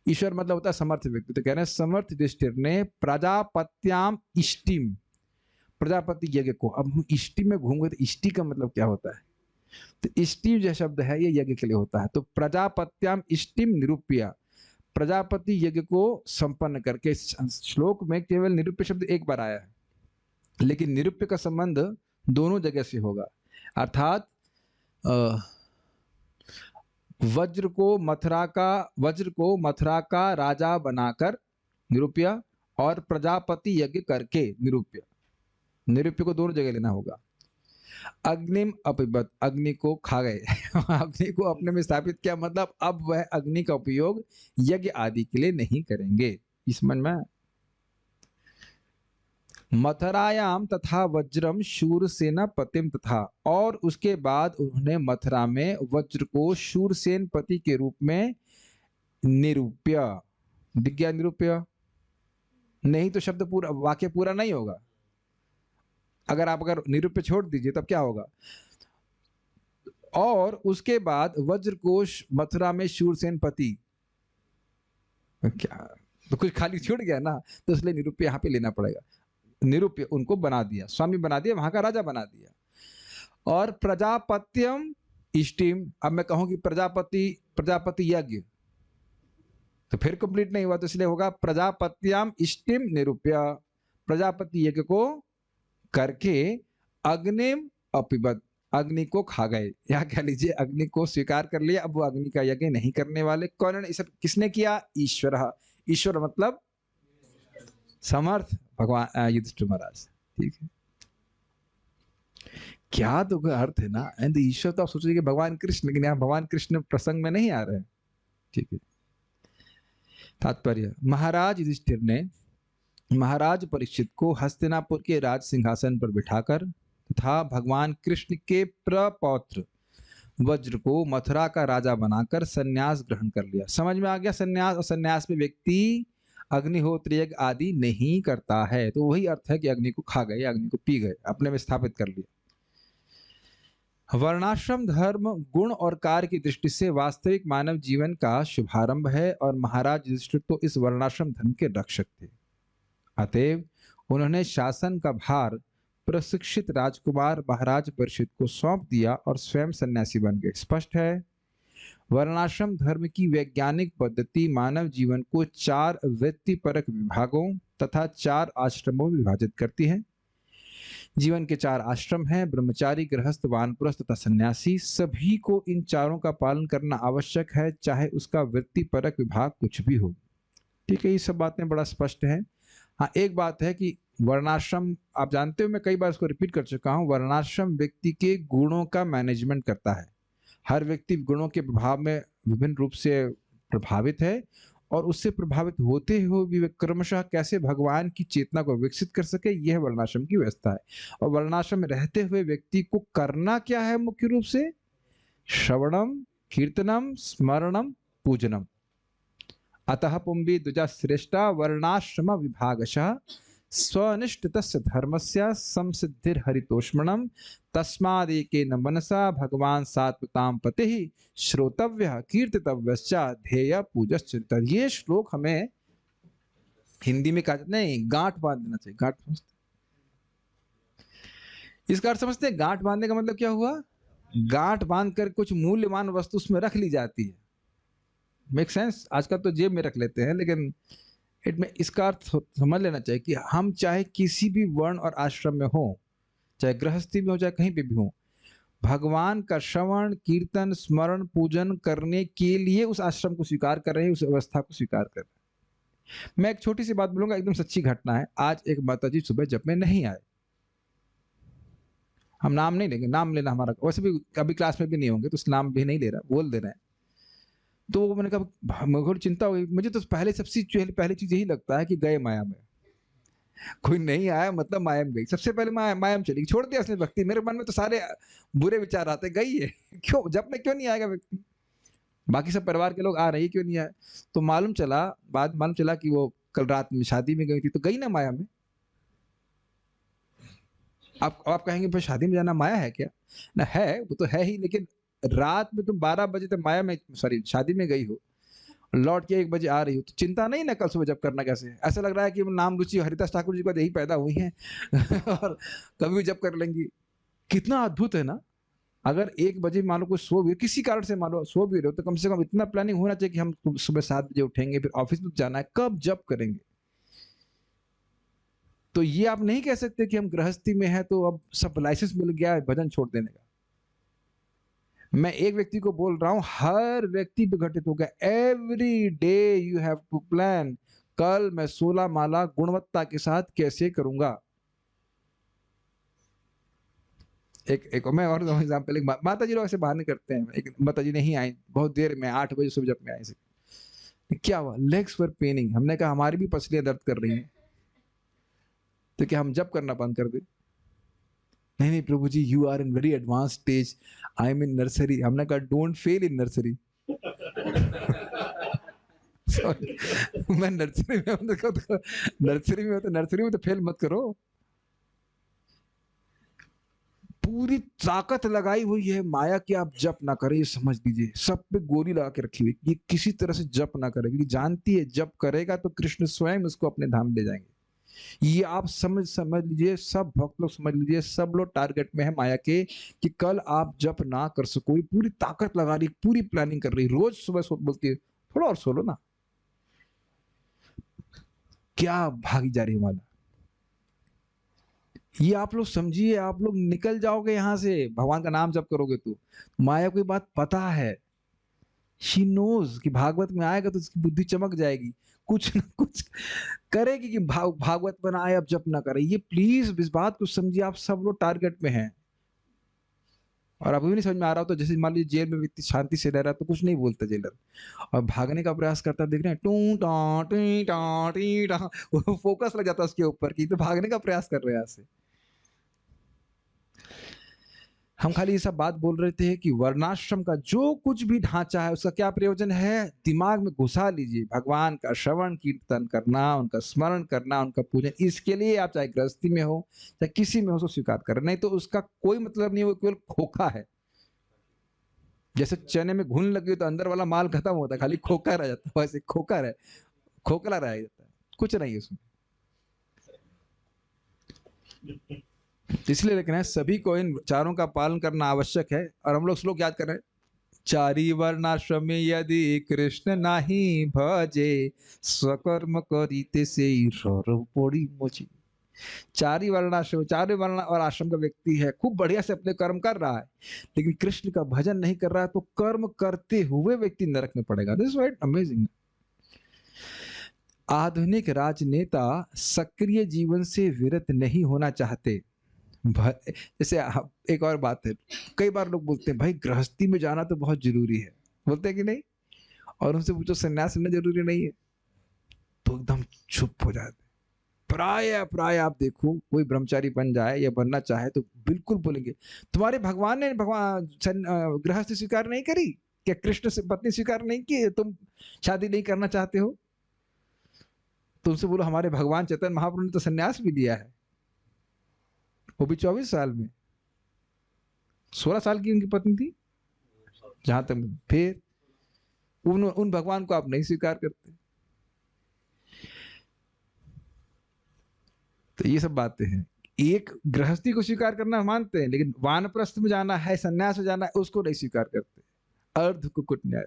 ईश्वर मतलब होता है समर्थ व्यक्ति। तो कह रहे हैं समर्थ युधिष्ठिर ने प्रजापत्याम इष्टिम, प्रजापति यज्ञ को, अब हम इष्टि में घूमेंगे तो इष्टि का मतलब क्या होता है, तो इष्टि जो शब्द है ये यज्ञ के लिए होता है। तो प्रजापत्याम इष्टिम निरूप्य, प्रजापति यज्ञ को संपन्न करके। इस श्लोक में केवल निरूप्य शब्द एक बार आया है, लेकिन निरूप्य का संबंध दोनों जगह से होगा, अर्थात वज्र को मथुरा का राजा बनाकर निरूप्य, और प्रजापति यज्ञ करके निरूप्य। निरूप्य को दोनों जगह लेना होगा। अग्निम अपिबत, अग्नि को खा गए अग्नि को अपने में स्थापित किया, मतलब अब वह अग्नि का उपयोग यज्ञ आदि के लिए नहीं करेंगे। इस मन में मथुरायाम तथा वज्रम शूरसेन पतिम तथा, और उसके बाद उन्होंने मथुरा में वज्र को शूरसेन पति के रूप में निरूप्य, विज्ञा निरूप्य, नहीं तो शब्द पूरा, वाक्य पूरा नहीं होगा। अगर निरूप्य छोड़ दीजिए तब क्या होगा, और उसके बाद वज्र को मथुरा में शूरसेन पति, क्या तो कुछ खाली छूट गया ना, तो इसलिए निरूप्य यहाँ पे लेना पड़ेगा। निरूप्य उनको बना दिया, स्वामी बना दिया, वहां का राजा बना दिया। और प्रजापत्यम इष्टिम, अब मैं कहूं कि प्रजापति यज्ञ, तो फिर कंप्लीट नहीं हुआ, तो इसलिए होगा प्रजापत्याम इष्टिम निरूप्य, प्रजापति यज्ञ को करके अग्निम अपिबत, अग्नि को खा गए, या कह लीजिए अग्नि को स्वीकार कर लिया, अब वो अग्नि का यज्ञ नहीं करने वाले। कौन ने, सब किसने किया, ईश्वर। ईश्वर मतलब समर्थ भगवान युधिष्ठिर महाराज, ठीक है। क्या तो अर्थ है ना, एंड ईश्वर तो आप सोचिए कि भगवान कृष्ण, लेकिन यहाँ भगवान कृष्ण प्रसंग में नहीं आ रहे हैं, ठीक है। तात्पर्य, महाराज युधिष्ठिर ने महाराज परीक्षित को हस्तिनापुर के राज सिंहासन पर बिठाकर तथा भगवान कृष्ण के प्रपौत्र वज्र को मथुरा का राजा बनाकर सन्यास ग्रहण कर लिया। समझ में आ गया सन्यास, और सन्यास में व्यक्ति अग्निहोत्र यज्ञ आदि नहीं करता है, तो वही अर्थ है कि अग्नि को खा गए, अग्नि को पी गए, अपने में स्थापित कर लिया। वर्णाश्रम धर्म गुण और कार्य की दृष्टि से वास्तविक मानव जीवन का शुभारंभ है, और महाराज युधिष्ठिर तो इस वर्णाश्रम धर्म के रक्षक थे। अतएव उन्होंने शासन का भार प्रशिक्षित राजकुमार महाराज परीक्षित को सौंप दिया और स्वयं सन्यासी बन गए। स्पष्ट है, वर्णाश्रम धर्म की वैज्ञानिक पद्धति मानव जीवन को 4 व्यक्तिपरक विभागों तथा 4 आश्रमों में विभाजित करती है। जीवन के 4 आश्रम हैं, ब्रह्मचारी, गृहस्थ, वानप्रस्थ तथा सन्यासी। सभी को इन चारों का पालन करना आवश्यक है, चाहे उसका व्यक्तिपरक विभाग कुछ भी हो। ठीक है, ये सब बातें बड़ा स्पष्ट है। हाँ, एक बात है कि वर्णाश्रम, आप जानते हो, मैं कई बार इसको रिपीट कर चुका हूँ, वर्णाश्रम व्यक्ति के गुणों का मैनेजमेंट करता है। हर व्यक्ति गुणों के प्रभाव में विभिन्न रूप से प्रभावित है, और उससे प्रभावित होते हुए भी क्रमशः कैसे भगवान की चेतना को विकसित कर सके, यह वर्णाश्रम की व्यवस्था है। और वर्णाश्रम में रहते हुए व्यक्ति को करना क्या है, मुख्य रूप से श्रवणम, कीर्तनम, स्मरणम, पूजनम। अतः पुंबी द्विजा श्रेष्ठा वर्णाश्रम विभागशः स्वनिष्ठितस्य धर्मस्य संसिद्धिर हरितोष्मणम तस्मादेकेन मनसा भगवान सात्वतां पतिः श्रोतव्यः कीर्तितव्यश्च ध्येय पूजश्च। ये श्लोक हमें हिंदी में कहा नहीं, गांठ बांध देना चाहिए। गांठ समझते, इसका अर्थ समझते हैं? गांठ बांधने का मतलब क्या हुआ, गांठ बांध कर कुछ मूल्यवान वस्तु उसमें रख ली जाती है। Make sense? आजकल तो जेब में रख लेते हैं, लेकिन में इसका अर्थ समझ लेना चाहिए कि हम चाहे किसी भी वर्ण और आश्रम में हो, चाहे गृहस्थी में हो, चाहे कहीं पे भी हो, भगवान का श्रवण, कीर्तन, स्मरण, पूजन करने के लिए उस आश्रम को स्वीकार कर रहे हैं, उस अवस्था को स्वीकार कर रहे हैं। मैं एक छोटी सी बात बोलूंगा, एकदम सच्ची घटना है। आज एक माताजी सुबह जब में नहीं आए, हम नाम नहीं लेंगे, नाम लेना हमारा, वैसे भी कभी क्लास में भी नहीं होंगे तो उस नाम भी नहीं ले रहा, बोल दे रहे हैं। तो मैंने कहा, मुझे चिंता हुई। मुझे तो पहले सबसे पहली चीज यही लगता है कि गए माया में, कोई नहीं आया मतलब माया में गई। सबसे पहले माया में चली गई, छोड़ दिया उसने भक्ति। मेरे मन में तो सारे बुरे विचार आते, गई है क्यों, जब में क्यों नहीं आएगा व्यक्ति, बाकी सब परिवार के लोग आ रहे, क्यों नहीं आए। तो मालूम चला कि वो कल रात में शादी में गई थी, तो गई ना माया में। आप कहेंगे भाई शादी में जाना माया है क्या? ना है, वो तो है ही, लेकिन रात में तुम 12 बजे तक माया में सॉरी शादी में गई हो, लौट के 1 बजे आ रही हो, तो चिंता नहीं ना कल सुबह जब करना कैसे? ऐसा लग रहा है कि नाम रुचि हरिदास ठाकुर जी के बाद यही पैदा हुई हैं और कभी भी जब कर लेंगी। कितना अद्भुत है ना? अगर 1 बजे मान लो कोई सो भी किसी कारण से मान लो सो भी रहे हो, तो कम से कम इतना प्लानिंग होना चाहिए कि हम सुबह 7 बजे उठेंगे, फिर ऑफिस में जाना है, कब जब करेंगे। तो ये आप नहीं कह सकते कि हम गृहस्थी में हैं तो अब सब लाइसेंस मिल गया है भजन छोड़ देने का। मैं एक व्यक्ति को बोल रहा हूं, हर व्यक्ति पे घटित होगा। Every day you have to plan, कल मैं 16 माला गुणवत्ता के साथ कैसे करूंगा। एक मैं और एग्जांपल, एक माता जी लोग ऐसे बहाने करते हैं। एक माता जी नहीं आई बहुत देर में, 8 बजे सुबह जब में आई से, क्या हुआ? लेग्स वर पेनिंग। हमने कहा हमारी भी पसलियां दर्द कर रही हैं, तो क्या हम जब करना बंद कर दे? नहीं नहीं प्रभु जी, you are in very advance stage, I am in nursery. हमने कहा डोंट फेल इन नर्सरी। मैं नर्सरी में हूं तो नर्सरी में तो फेल मत करो। पूरी ताकत लगाई हुई है माया की, आप जप ना करें, ये समझ लीजिए। सब पे गोली लगा के रखी हुई, ये किसी तरह से जप ना करे, क्योंकि जानती है जप करेगा तो कृष्ण स्वयं उसको अपने धाम ले जाएंगे। ये आप समझ लीजिए, सब भक्त लोग समझ लीजिए, सब लोग टारगेट में है माया के कि कल आप जप ना कर सको। पूरी ताकत लगा रही, पूरी प्लानिंग कर रही। रोज सुबह बोलती है थोड़ा और सो लो ना। क्या भागी जा रही है माला। ये आप लोग समझिए, आप लोग निकल जाओगे यहां से भगवान का नाम जप करोगे तो। माया को बात पता है, शी नोज कि भागवत में आएगा तो उसकी बुद्धि चमक जाएगी, कुछ ना कुछ करेगी कि भागवत बनाए अब जप ना करे। ये प्लीज इस बात को समझिए, आप सब लोग टारगेट में हैं। और अभी भी नहीं समझ में आ रहा हो तो जैसे मान लीजिए जेल में व्यक्ति शांति से रह रहा है तो कुछ नहीं बोलता जेलर, और भागने का प्रयास करता देख रहे हैं, टू टा टी टा टी टा, वो फोकस लग जाता है उसके ऊपर कि तो भागने का प्रयास कर रहे हैं ऐसे। हम खाली ये सब बात बोल रहे थे कि वर्णाश्रम का जो कुछ भी ढांचा है उसका क्या प्रयोजन है, दिमाग में घुसा लीजिए। भगवान का श्रवण कीर्तन करना, उनका स्मरण करना, उनका पूजन, इसके लिए आप चाहे गृहस्थी में हो चाहे किसी में हो तो स्वीकार करें, नहीं तो उसका कोई मतलब नहीं, वो केवल खोखा है। जैसे चने में घुन लगी तो अंदर वाला माल खत्म होता है, खाली खोखा रह जाता है, वैसे खोखला रह जाता है, कुछ नहीं है उसमें। इसलिए लिख रहे हैं सभी को इन चारों का पालन करना आवश्यक है। और हम लोग श्लोक याद कर रहे हैं, चारी वर्णाश्रम यदि कृष्ण नाही भजे, स्वकर्म करीते से पड़ी मुझे। चारी वर्णाश्रम, चारों वर्ण और आश्रम का व्यक्ति है, खूब बढ़िया से अपने कर्म कर रहा है, लेकिन कृष्ण का भजन नहीं कर रहा है, तो कर्म करते हुए व्यक्ति नरक में पड़ेगा। This is what amazing. आधुनिक राजनेता सक्रिय जीवन से विरत नहीं होना चाहते। जैसे एक और बात है, कई बार लोग बोलते हैं भाई गृहस्थी में जाना तो बहुत जरूरी है, बोलते हैं कि नहीं, और उनसे पूछो सन्यास लेना जरूरी नहीं है, तो एकदम चुप हो जाते। प्राय आप देखो कोई ब्रह्मचारी बन जाए या बनना चाहे तो बिल्कुल बोलेंगे तुम्हारे भगवान ने गृहस्थी स्वीकार नहीं करी क्या, कृष्ण से पत्नी स्वीकार नहीं की, तुम शादी नहीं करना चाहते हो? तुमसे बोलो हमारे भगवान चैतन्य महाप्रभु ने तो सन्यास भी लिया है, वो भी 24 साल में। 16 साल की उनकी पत्नी थी जहां तक, फिर उन भगवान को आप नहीं स्वीकार करते। तो ये सब बातें हैं। एक गृहस्थी को स्वीकार करना मानते हैं, लेकिन वानप्रस्थ में जाना है, सन्यास में जाना है, उसको नहीं स्वीकार करते। अर्ध कुकुट न्याय।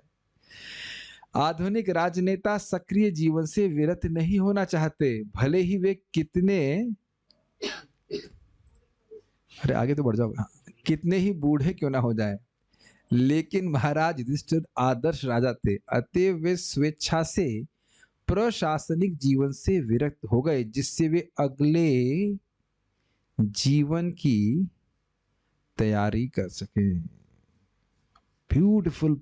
आधुनिक राजनेता सक्रिय जीवन से विरत नहीं होना चाहते, भले ही वे कितने, अरे आगे तो बढ़ जाओ, कितने ही बूढ़े क्यों ना हो जाए। लेकिन महाराज युधिष्ठिर आदर्श राजा थे, अतएव वे स्वेच्छा से प्रशासनिक जीवन से विरक्त हो गए, जिससे वे अगले जीवन की तैयारी कर सके। ब्यूटीफुल।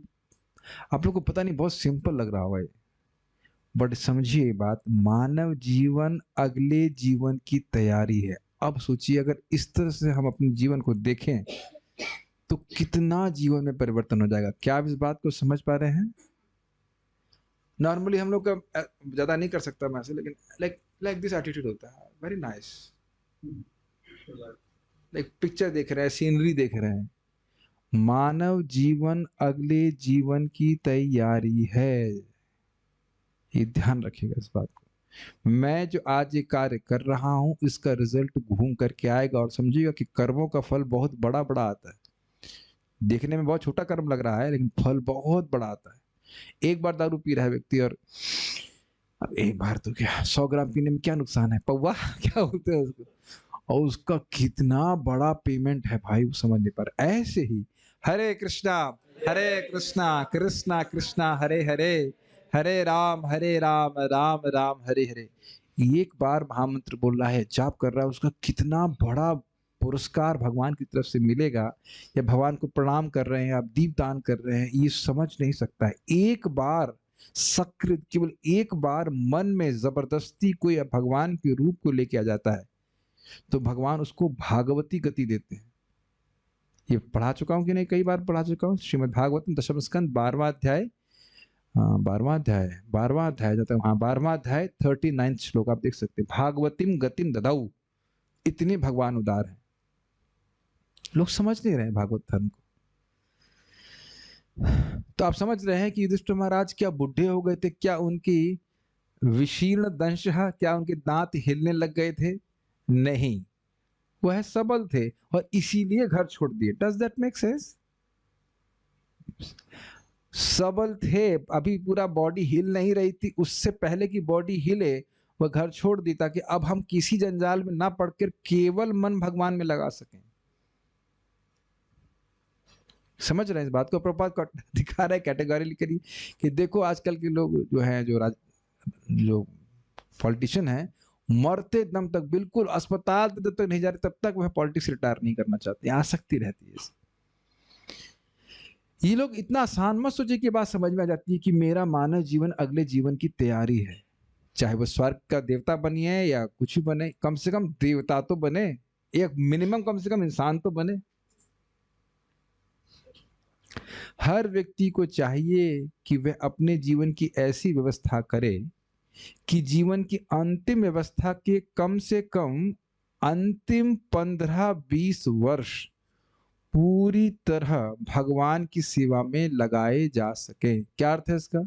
आप लोग को पता नहीं बहुत सिंपल लग रहा होगा, बट समझिए बात, मानव जीवन अगले जीवन की तैयारी है। अब सोचिए अगर इस तरह से हम अपने जीवन को देखें तो कितना जीवन में परिवर्तन हो जाएगा। क्या आप इस बात को समझ पा रहे हैं? नॉर्मली हम लोग का ज्यादा नहीं कर सकता मैं ऐसे, लेकिन लाइक दिस एटीट्यूड होता है, वेरी नाइस। लाइक पिक्चर देख रहे हैं, सीनरी देख रहे हैं, मानव जीवन अगले जीवन की तैयारी है। ये ध्यान रखिएगा इस बात को। मैं जो आज ये कार्य कर रहा हूं, इसका रिजल्ट घूम करके आएगा, और समझिएगा कि कर्मों का फल बहुत बड़ा बड़ा आता है। देखने में बहुत छोटा कर्म लग रहा है, लेकिन फल बहुत बड़ा आता है। एक बार दारू पी रहा है व्यक्ति, और अब एक बार तो क्या 100 ग्राम पीने में क्या नुकसान है, पौवा क्या बोलते हैं उसको, और उसका कितना बड़ा पेमेंट है भाई, वो समझ नहीं पा रहा। ऐसे ही हरे कृष्णा कृष्णा कृष्णा हरे हरे, हरे राम राम राम हरे हरे। एक बार महामंत्र बोल रहा है, जाप कर रहा है, उसका कितना बड़ा पुरस्कार भगवान की तरफ से मिलेगा, या भगवान को प्रणाम कर रहे हैं, आप दीप दान कर रहे हैं, ये समझ नहीं सकता है। एक बार सकृत, केवल एक बार मन में जबरदस्ती कोई भगवान के रूप को लेके आ जाता है, तो भगवान उसको भागवती गति देते हैं। ये पढ़ा चुका हूं कि नहीं, कई बार पढ़ा चुका हूँ। श्रीमद् भागवतम दशम स्कंद 12वां अध्याय, हाँ 12वां अध्याय जाता है, हाँ 12वां अध्याय 39 श्लोक आप देख सकते हैं। भागवतीम गतिम ददाऊ, इतने भगवान उदार हैं। लोग समझ नहीं रहे भागवत धर्म को। तो आप समझ रहे हैं कि युधिष्ठिर महाराज क्या बुढ़े हो गए थे, क्या उनकी विशीर्ण दंश, क्या उनके दांत हिलने लग गए थे? नहीं, वह सबल थे और इसीलिए घर छोड़ दिए। Does that make sense? सबल थे, अभी पूरा बॉडी हिल नहीं रही थी, उससे पहले की बॉडी हिले वह घर छोड़ दी, ताकि अब हम किसी जंजाल में ना पड़कर केवल मन भगवान में लगा सकें। समझ रहे हैं इस बात को? प्रभुपाद दिखा रहे कैटेगरी करी कि देखो आजकल के लोग जो हैं, जो पॉलिटिशियन हैं, मरते दम तक बिल्कुल अस्पताल जब तक नहीं जा रहे, तब तक वह पॉलिटिक्स रिटायर नहीं करना चाहते, आसक्ति रहती है। ये लोग इतना आसान मत सोचिए कि बात समझ में आ जाती है कि मेरा मानव जीवन अगले जीवन की तैयारी है। चाहे वो स्वर्ग का देवता बनिए या कुछ भी बने, कम से कम देवता तो बने, एक मिनिमम कम से कम इंसान तो बने। हर व्यक्ति को चाहिए कि वह अपने जीवन की ऐसी व्यवस्था करे कि जीवन की अंतिम व्यवस्था के कम से कम अंतिम 15-20 वर्ष पूरी तरह भगवान की सेवा में लगाए जा सके। क्या अर्थ है इसका?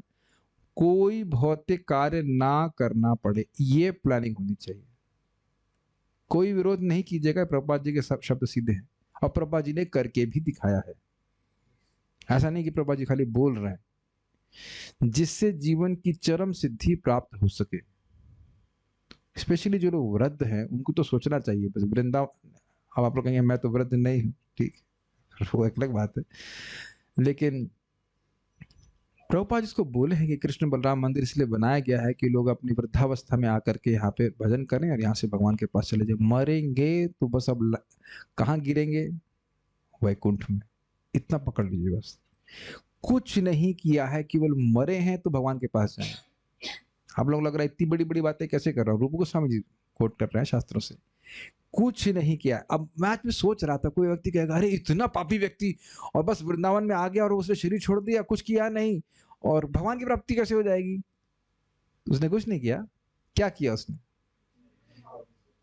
कोई भौतिक कार्य ना करना पड़े, ये प्लानिंग होनी चाहिए। कोई विरोध नहीं कीजिएगा, प्रभुपाद जी के सब शब्द सीधे हैं, और प्रभुपाद जी ने करके भी दिखाया है। ऐसा नहीं कि प्रभुपाद जी खाली बोल रहे हैं, जिससे जीवन की चरम सिद्धि प्राप्त हो सके। स्पेशली जो लोग वृद्ध हैं, उनको तो सोचना चाहिए बस वृंदावन। अब आप लोग कहेंगे मैं तो वृद्ध नहीं हूं, ठीक, वो एक अलग बात है, लेकिन प्रभुपाद जिसको बोले हैं कि कृष्ण बलराम मंदिर इसलिए बनाया गया है कि लोग अपनी वृद्धावस्था में आकर के यहाँ पे भजन करें और यहाँ से भगवान के पास चले जाए। मरेंगे तो बस अब कहाँ गिरेंगे? वैकुंठ में। इतना पकड़ लीजिए बस। कुछ नहीं किया है, केवल मरे हैं तो भगवान के पास जाए। आप लोग लग रहा है इतनी बड़ी बड़ी बातें कैसे कर रहा हूँ, रूप गोस्वामी जी कोट कर रहे हैं शास्त्रों से। कुछ नहीं किया। अब मैं आज भी सोच रहा था, कोई व्यक्ति कहेगा अरे इतना पापी व्यक्ति और बस वृंदावन में आ गया और उसने शरीर छोड़ दिया, कुछ किया नहीं, और भगवान की प्राप्ति कैसे हो जाएगी? उसने कुछ नहीं किया। क्या किया उसने?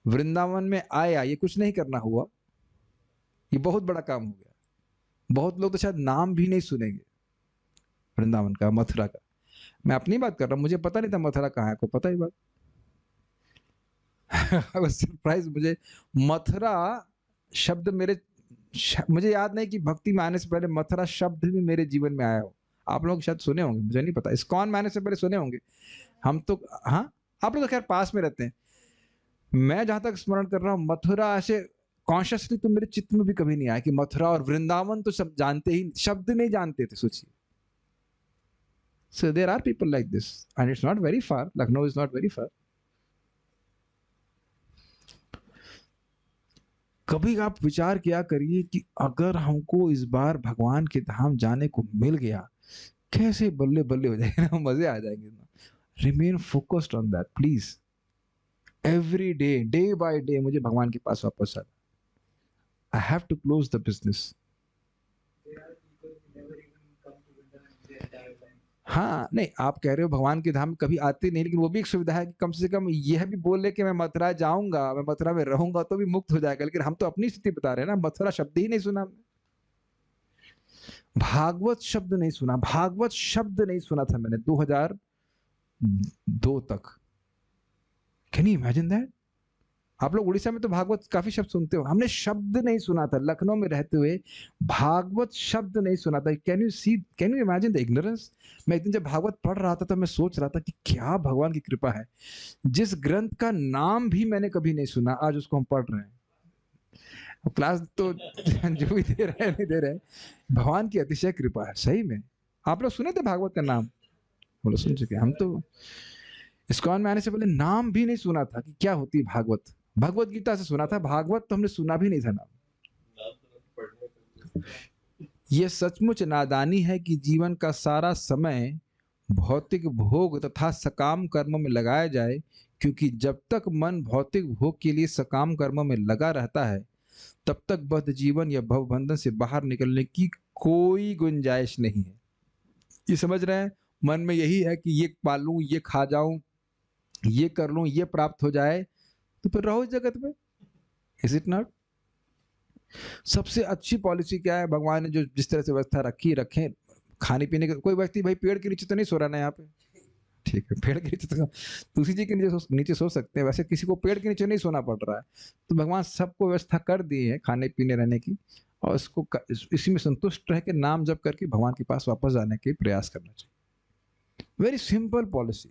वृंदावन में आया, ये कुछ नहीं करना हुआ, ये बहुत बड़ा काम हो गया। बहुत लोग तो शायद नाम भी नहीं सुनेंगे वृंदावन का, मथुरा का। मैं अपनी बात कर रहा हूं, मुझे पता नहीं था मथुरा कहाँ है, को पता ही बात। सरप्राइज, मुझे मथुरा शब्द मुझे याद नहीं कि भक्ति में आने से पहले मथुरा शब्द भी मेरे जीवन में आया हो। आप लोग शायद सुने होंगे, मुझे नहीं पता। इस्कॉन में आने से पहले सुने होंगे हम तो, हाँ आप लोग तो खैर पास में रहते हैं। मैं जहां तक स्मरण कर रहा हूँ, मथुरा ऐसे कॉन्शियसली तो मेरे चित्त में भी कभी नहीं आया कि मथुरा और वृंदावन तो सब जानते ही, शब्द नहीं जानते थे, सोचिए। So there are people like this and it's not very far. Lucknow is not very far. कभी आप विचार किया करिए कि अगर हमको इस बार भगवान के धाम जाने को मिल गया, कैसे बल्ले बल्ले हो जाएगा ना, मजे आ जाएंगे ना। Remain focused on that please. Every day, day by day मुझे भगवान के पास वापस आना। I have to close the business. हाँ नहीं, आप कह रहे हो भगवान के धाम कभी आते नहीं, लेकिन वो भी एक सुविधा है कि कम से कम यह भी बोल ले कि मैं मथुरा जाऊंगा, मैं मथुरा में रहूंगा, तो भी मुक्त हो जाएगा। लेकिन हम तो अपनी स्थिति बता रहे हैं ना, मथुरा शब्द ही नहीं सुना हमने। भागवत शब्द नहीं सुना, भागवत शब्द नहीं सुना था मैंने 2002 तक। Can you imagine that? आप लोग उड़ीसा में तो भागवत काफी शब्द सुनते हो, हमने शब्द नहीं सुना था लखनऊ में रहते हुए, भागवत शब्द नहीं सुना था। Can you imagine the ignorance? मैं एक दिन जब भागवत पढ़ रहा था तो मैं सोच रहा था कि क्या भगवान की कृपा है, जिस ग्रंथ का नाम भी मैंने कभी नहीं सुना आज उसको हम पढ़ रहे हैं। क्लास तो जो भी दे रहे हैं नहीं दे रहे हैं, भगवान की अतिशय कृपा है सही में। आप लोग सुने थे भागवत का नाम? हम लोग सुन चुके, हम तो इस्कॉन में आने से पहले नाम भी नहीं सुना था कि क्या होती है भागवत। भगवत गीता से सुना था, भागवत तो हमने सुना भी नहीं था नाम। यह सचमुच नादानी है कि जीवन का सारा समय भौतिक भोग तथा सकाम कर्म में लगाया जाए, क्योंकि जब तक मन भौतिक भोग के लिए सकाम कर्म में लगा रहता है तब तक बद्ध जीवन या भवबंधन से बाहर निकलने की कोई गुंजाइश नहीं है। ये समझ रहे हैं? मन में यही है कि ये पालूं, ये खा जाऊं, ये कर लूं, ये प्राप्त हो जाए, तो फिर रहो इस जगत में। Is it not? सबसे अच्छी पॉलिसी क्या है? भगवान ने जो जिस तरह से व्यवस्था रखी रखें खाने पीने के। कोई व्यक्ति भाई पेड़ के नीचे तो नहीं सो रहा ना यहाँ पे, ठीक है? पेड़ के नीचे तो तुलसी जी के नीचे सो सकते हैं, वैसे किसी को पेड़ के नीचे नहीं सोना पड़ रहा है। तो भगवान सबको व्यवस्था कर दी है खाने पीने रहने की, और इसको इसी में संतुष्ट रह के नाम जप करके भगवान के पास वापस जाने के प्रयास करना चाहिए। Very simple policy.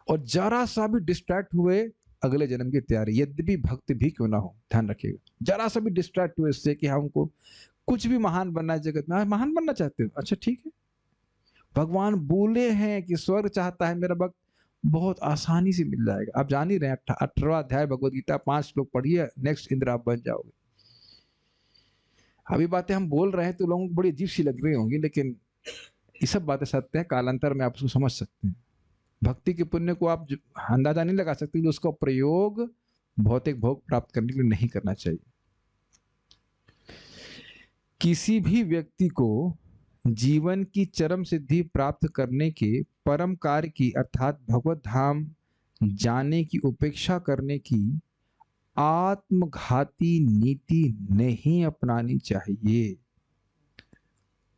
और जरा सा भी डिस्ट्रैक्ट हुए अगले जन्म की तैयारी, यद्यपि भक्त भी क्यों ना हो। ध्यान रखिएगा, जरा सा भी डिस्ट्रैक्ट हुए इससे कि हमको कुछ भी महान बनना है जगत में। महान बनना चाहते हो, अच्छा ठीक है, भगवान बोले हैं कि स्वर्ग चाहता है मेरा भक्त, बहुत आसानी से मिल जाएगा। आप जान ही रहे हैं, 18वां अध्याय भगवद गीता, 5 श्लोक पढ़िए, नेक्स्ट इंद्र आप बन जाओगे। अभी बातें हम बोल रहे हैं तो लोगों को बड़ी अजीब सी लग रही होंगी, लेकिन ये सब बातें सत्य है, कालांतर में आप उसको समझ सकते हैं। भक्ति के पुण्य को आप अंदाजा नहीं लगा सकते, तो उसका प्रयोग भौतिक भोग प्राप्त करने के लिए नहीं करना चाहिए। किसी भी व्यक्ति को जीवन की चरम सिद्धि प्राप्त करने के परम कार्य की अर्थात भगवत धाम जाने की उपेक्षा करने की आत्मघाती नीति नहीं अपनानी चाहिए।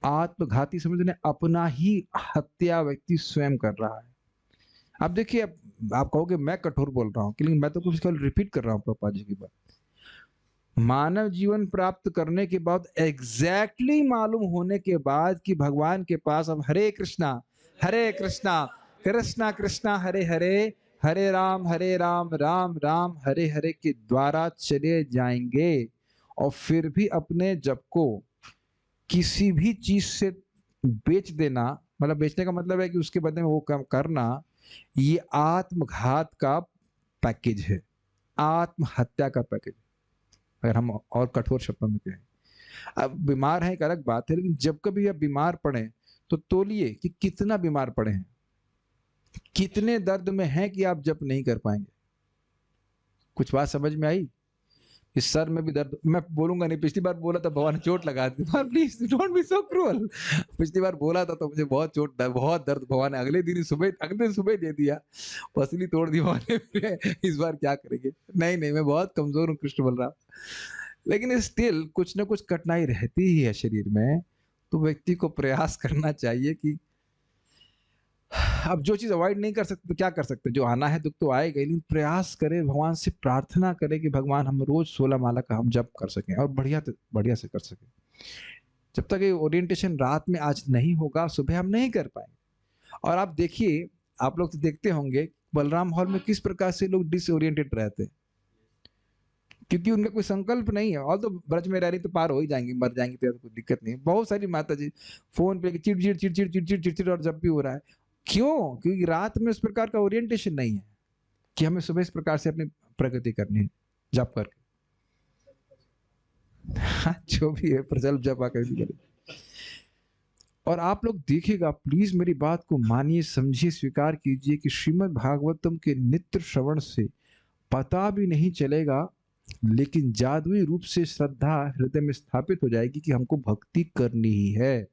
आत्मघाती समझने, अपना ही हत्या व्यक्ति स्वयं कर रहा है। अब देखिए, आप कहोगे मैं कठोर बोल रहा हूं, लेकिन मैं तो कुछ केवल रिपीट कर रहा हूं प्रभुपाद जी की बात। मानव जीवन प्राप्त करने के बाद एग्जैक्टली मालूम होने के बाद कि भगवान के पास अब हरे कृष्णा कृष्णा कृष्णा हरे हरे, हरे राम राम राम हरे हरे के द्वारा चले जाएंगे, और फिर भी अपने जप को किसी भी चीज से बेच देना, मतलब बेचने का मतलब है कि उसके बदले में वो काम करना, ये आत्मघात का पैकेज है, आत्महत्या का पैकेज, अगर हम और कठोर शब्दों में कहें। अब बीमार है एक अलग बात है, लेकिन जब कभी आप बीमार पड़े तो तोलिए कि कितना बीमार पड़े हैं, कितने दर्द में हैं कि आप जप नहीं कर पाएंगे। कुछ बात समझ में आई? इस सर में भी दर्द, मैं बोलूंगा नहीं, पिछली बार बोला था भगवान ने चोट लगा दी, please don't be so cruel. पिछली बार बोला था तो मुझे बहुत चोट, बहुत दर्द, भगवान ने अगले दिन सुबह दे दिया, पसली तोड़ दी भगवान ने। इस बार क्या करेंगे? नहीं, मैं बहुत कमजोर हूँ कृष्ण बलराम, लेकिन स्टिल कुछ ना कुछ कठिनाई रहती ही है शरीर में। तो व्यक्ति को प्रयास करना चाहिए कि अब जो चीज अवॉइड नहीं कर सकते तो क्या कर सकते, जो आना है दुख तो आएगा, लेकिन प्रयास करें, भगवान से प्रार्थना करें कि भगवान हम रोज 16 माला का हम जप कर सकें और बढ़िया से कर सकें। जब तक ये ओरिएंटेशन रात में आज नहीं होगा, सुबह हम नहीं कर पाएंगे। और आप देखिए, आप लोग तो देखते होंगे बलराम हॉल में किस प्रकार से लोग डिसओरिएंटेड रहते हैं, क्योंकि उनका कोई संकल्प नहीं है। और तो ब्रज में रह रही तो पार हो ही जाएंगी, मर जाएंगी तो कोई दिक्कत नहीं। बहुत सारी माता जी फोन पे चिड़चिड़ और जब भी हो रहा है, क्यों? क्योंकि रात में उस प्रकार का ओरिएंटेशन नहीं है कि हमें सुबह इस प्रकार से अपनी प्रगति करनी है जप करके। जो भी है प्रजल्प जप आकर भी करें। और आप लोग देखिएगा, प्लीज मेरी बात को मानिए, समझिए, स्वीकार कीजिए कि श्रीमद् भागवतम के नित्य श्रवण से पता भी नहीं चलेगा, लेकिन जादुई रूप से श्रद्धा हृदय में स्थापित हो जाएगी कि हमको भक्ति करनी ही है।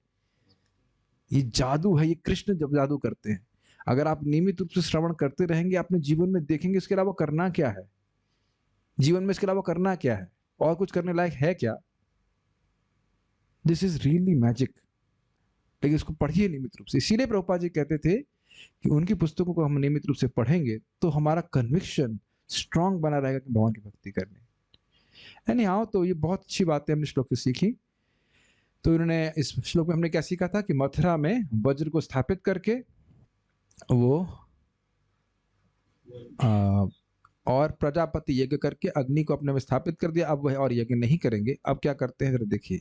ये जादू है, ये कृष्ण जब जादू करते हैं। अगर आप नियमित रूप से श्रवण करते रहेंगे, अपने जीवन में देखेंगे इसके अलावा करना क्या है, जीवन में इसके अलावा करना क्या है, और कुछ करने लायक है क्या? This is really magic. लेकिन इसको पढ़िए नियमित रूप से। इसीलिए प्रभुपाद जी कहते थे कि उनकी पुस्तकों को हम नियमित रूप से पढ़ेंगे तो हमारा कन्विक्शन स्ट्रांग बना रहेगा कि भगवान की भक्ति करनी। यानी हाँ, तो ये बहुत अच्छी बातें हमने श्लोक से सीखी। तो इन्होंने इस श्लोक में हमने क्या सीखा था कि मथुरा में वज्र को स्थापित करके वो और प्रजापति यज्ञ करके अग्नि को अपने में स्थापित कर दिया। अब वह और यज्ञ नहीं करेंगे। अब क्या करते हैं जरा देखिए।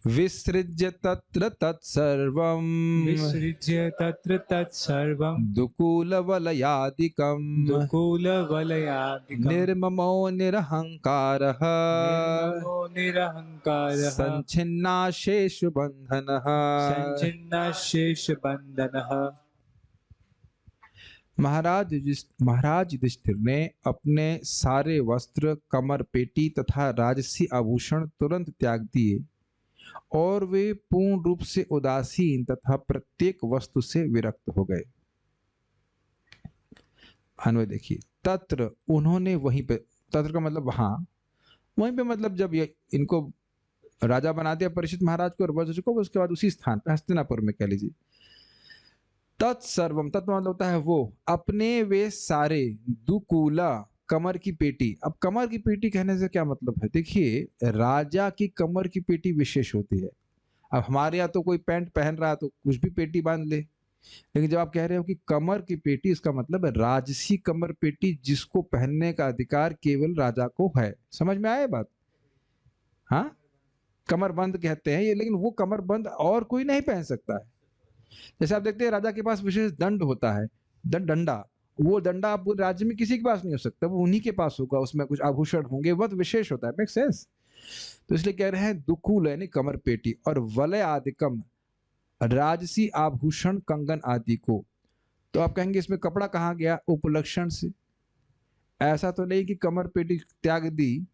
विसृज्य तत्र तत्सर्वं विसृज्य तत्र तत्सर्वं दुकूलवलयादिकं दुकूलवलयादिकं निर्ममो निरहंकारः निर्ममो निरहंकारः संच्छिन्नाशेषबन्धनः। संचिन्नशेषबन्धनः। महाराज युधिष्ठिर ने अपने सारे वस्त्र, कमर पेटी तथा राजसी आभूषण तुरंत त्याग दिए और वे पूर्ण रूप से उदासीन तथा प्रत्येक वस्तु से विरक्त हो गए। अन्वय देखिए। तत्र उन्होंने वहीं पे, तत्र का मतलब वहां, वहीं पे मतलब जब ये इनको राजा बना दिया परीक्षित महाराज को और वज्र को, उसके बाद उसी स्थान पे हस्तिनापुर में कह लीजिए। तत्सर्वम, तत्व मतलब होता है वो, अपने वे सारे, दुकूला कमर की पेटी। अब कमर की पेटी कहने से क्या मतलब है? देखिए, राजा की कमर की पेटी विशेष होती है। अब हमारे यहाँ तो कोई पैंट पहन रहा है तो कुछ भी पेटी बांध ले, लेकिन जब आप कह रहे हो कि कमर की पेटी, इसका मतलब है राजसी कमर पेटी, जिसको पहनने का अधिकार केवल राजा को है। समझ में आया बात? हाँ, कमरबंद कहते हैं ये, लेकिन वो कमरबंद और कोई नहीं पहन सकता है। जैसे आप देखते हैं राजा के पास विशेष दंड होता है, डंडा। वो डंडा पूरे राज्य में किसी के पास नहीं हो सकता, वो उन्हीं के पास होगा, उसमें कुछ आभूषण होंगे, बहुत विशेष होता है। Make sense? तो इसलिए कह रहे हैं दुकूल यानी कमर पेटी, और वलय आदिकम राजसी आभूषण कंगन आदि को। तो आप कहेंगे इसमें कपड़ा कहाँ गया? उपलक्षण से। ऐसा तो नहीं कि कमर पेटी त्याग दी,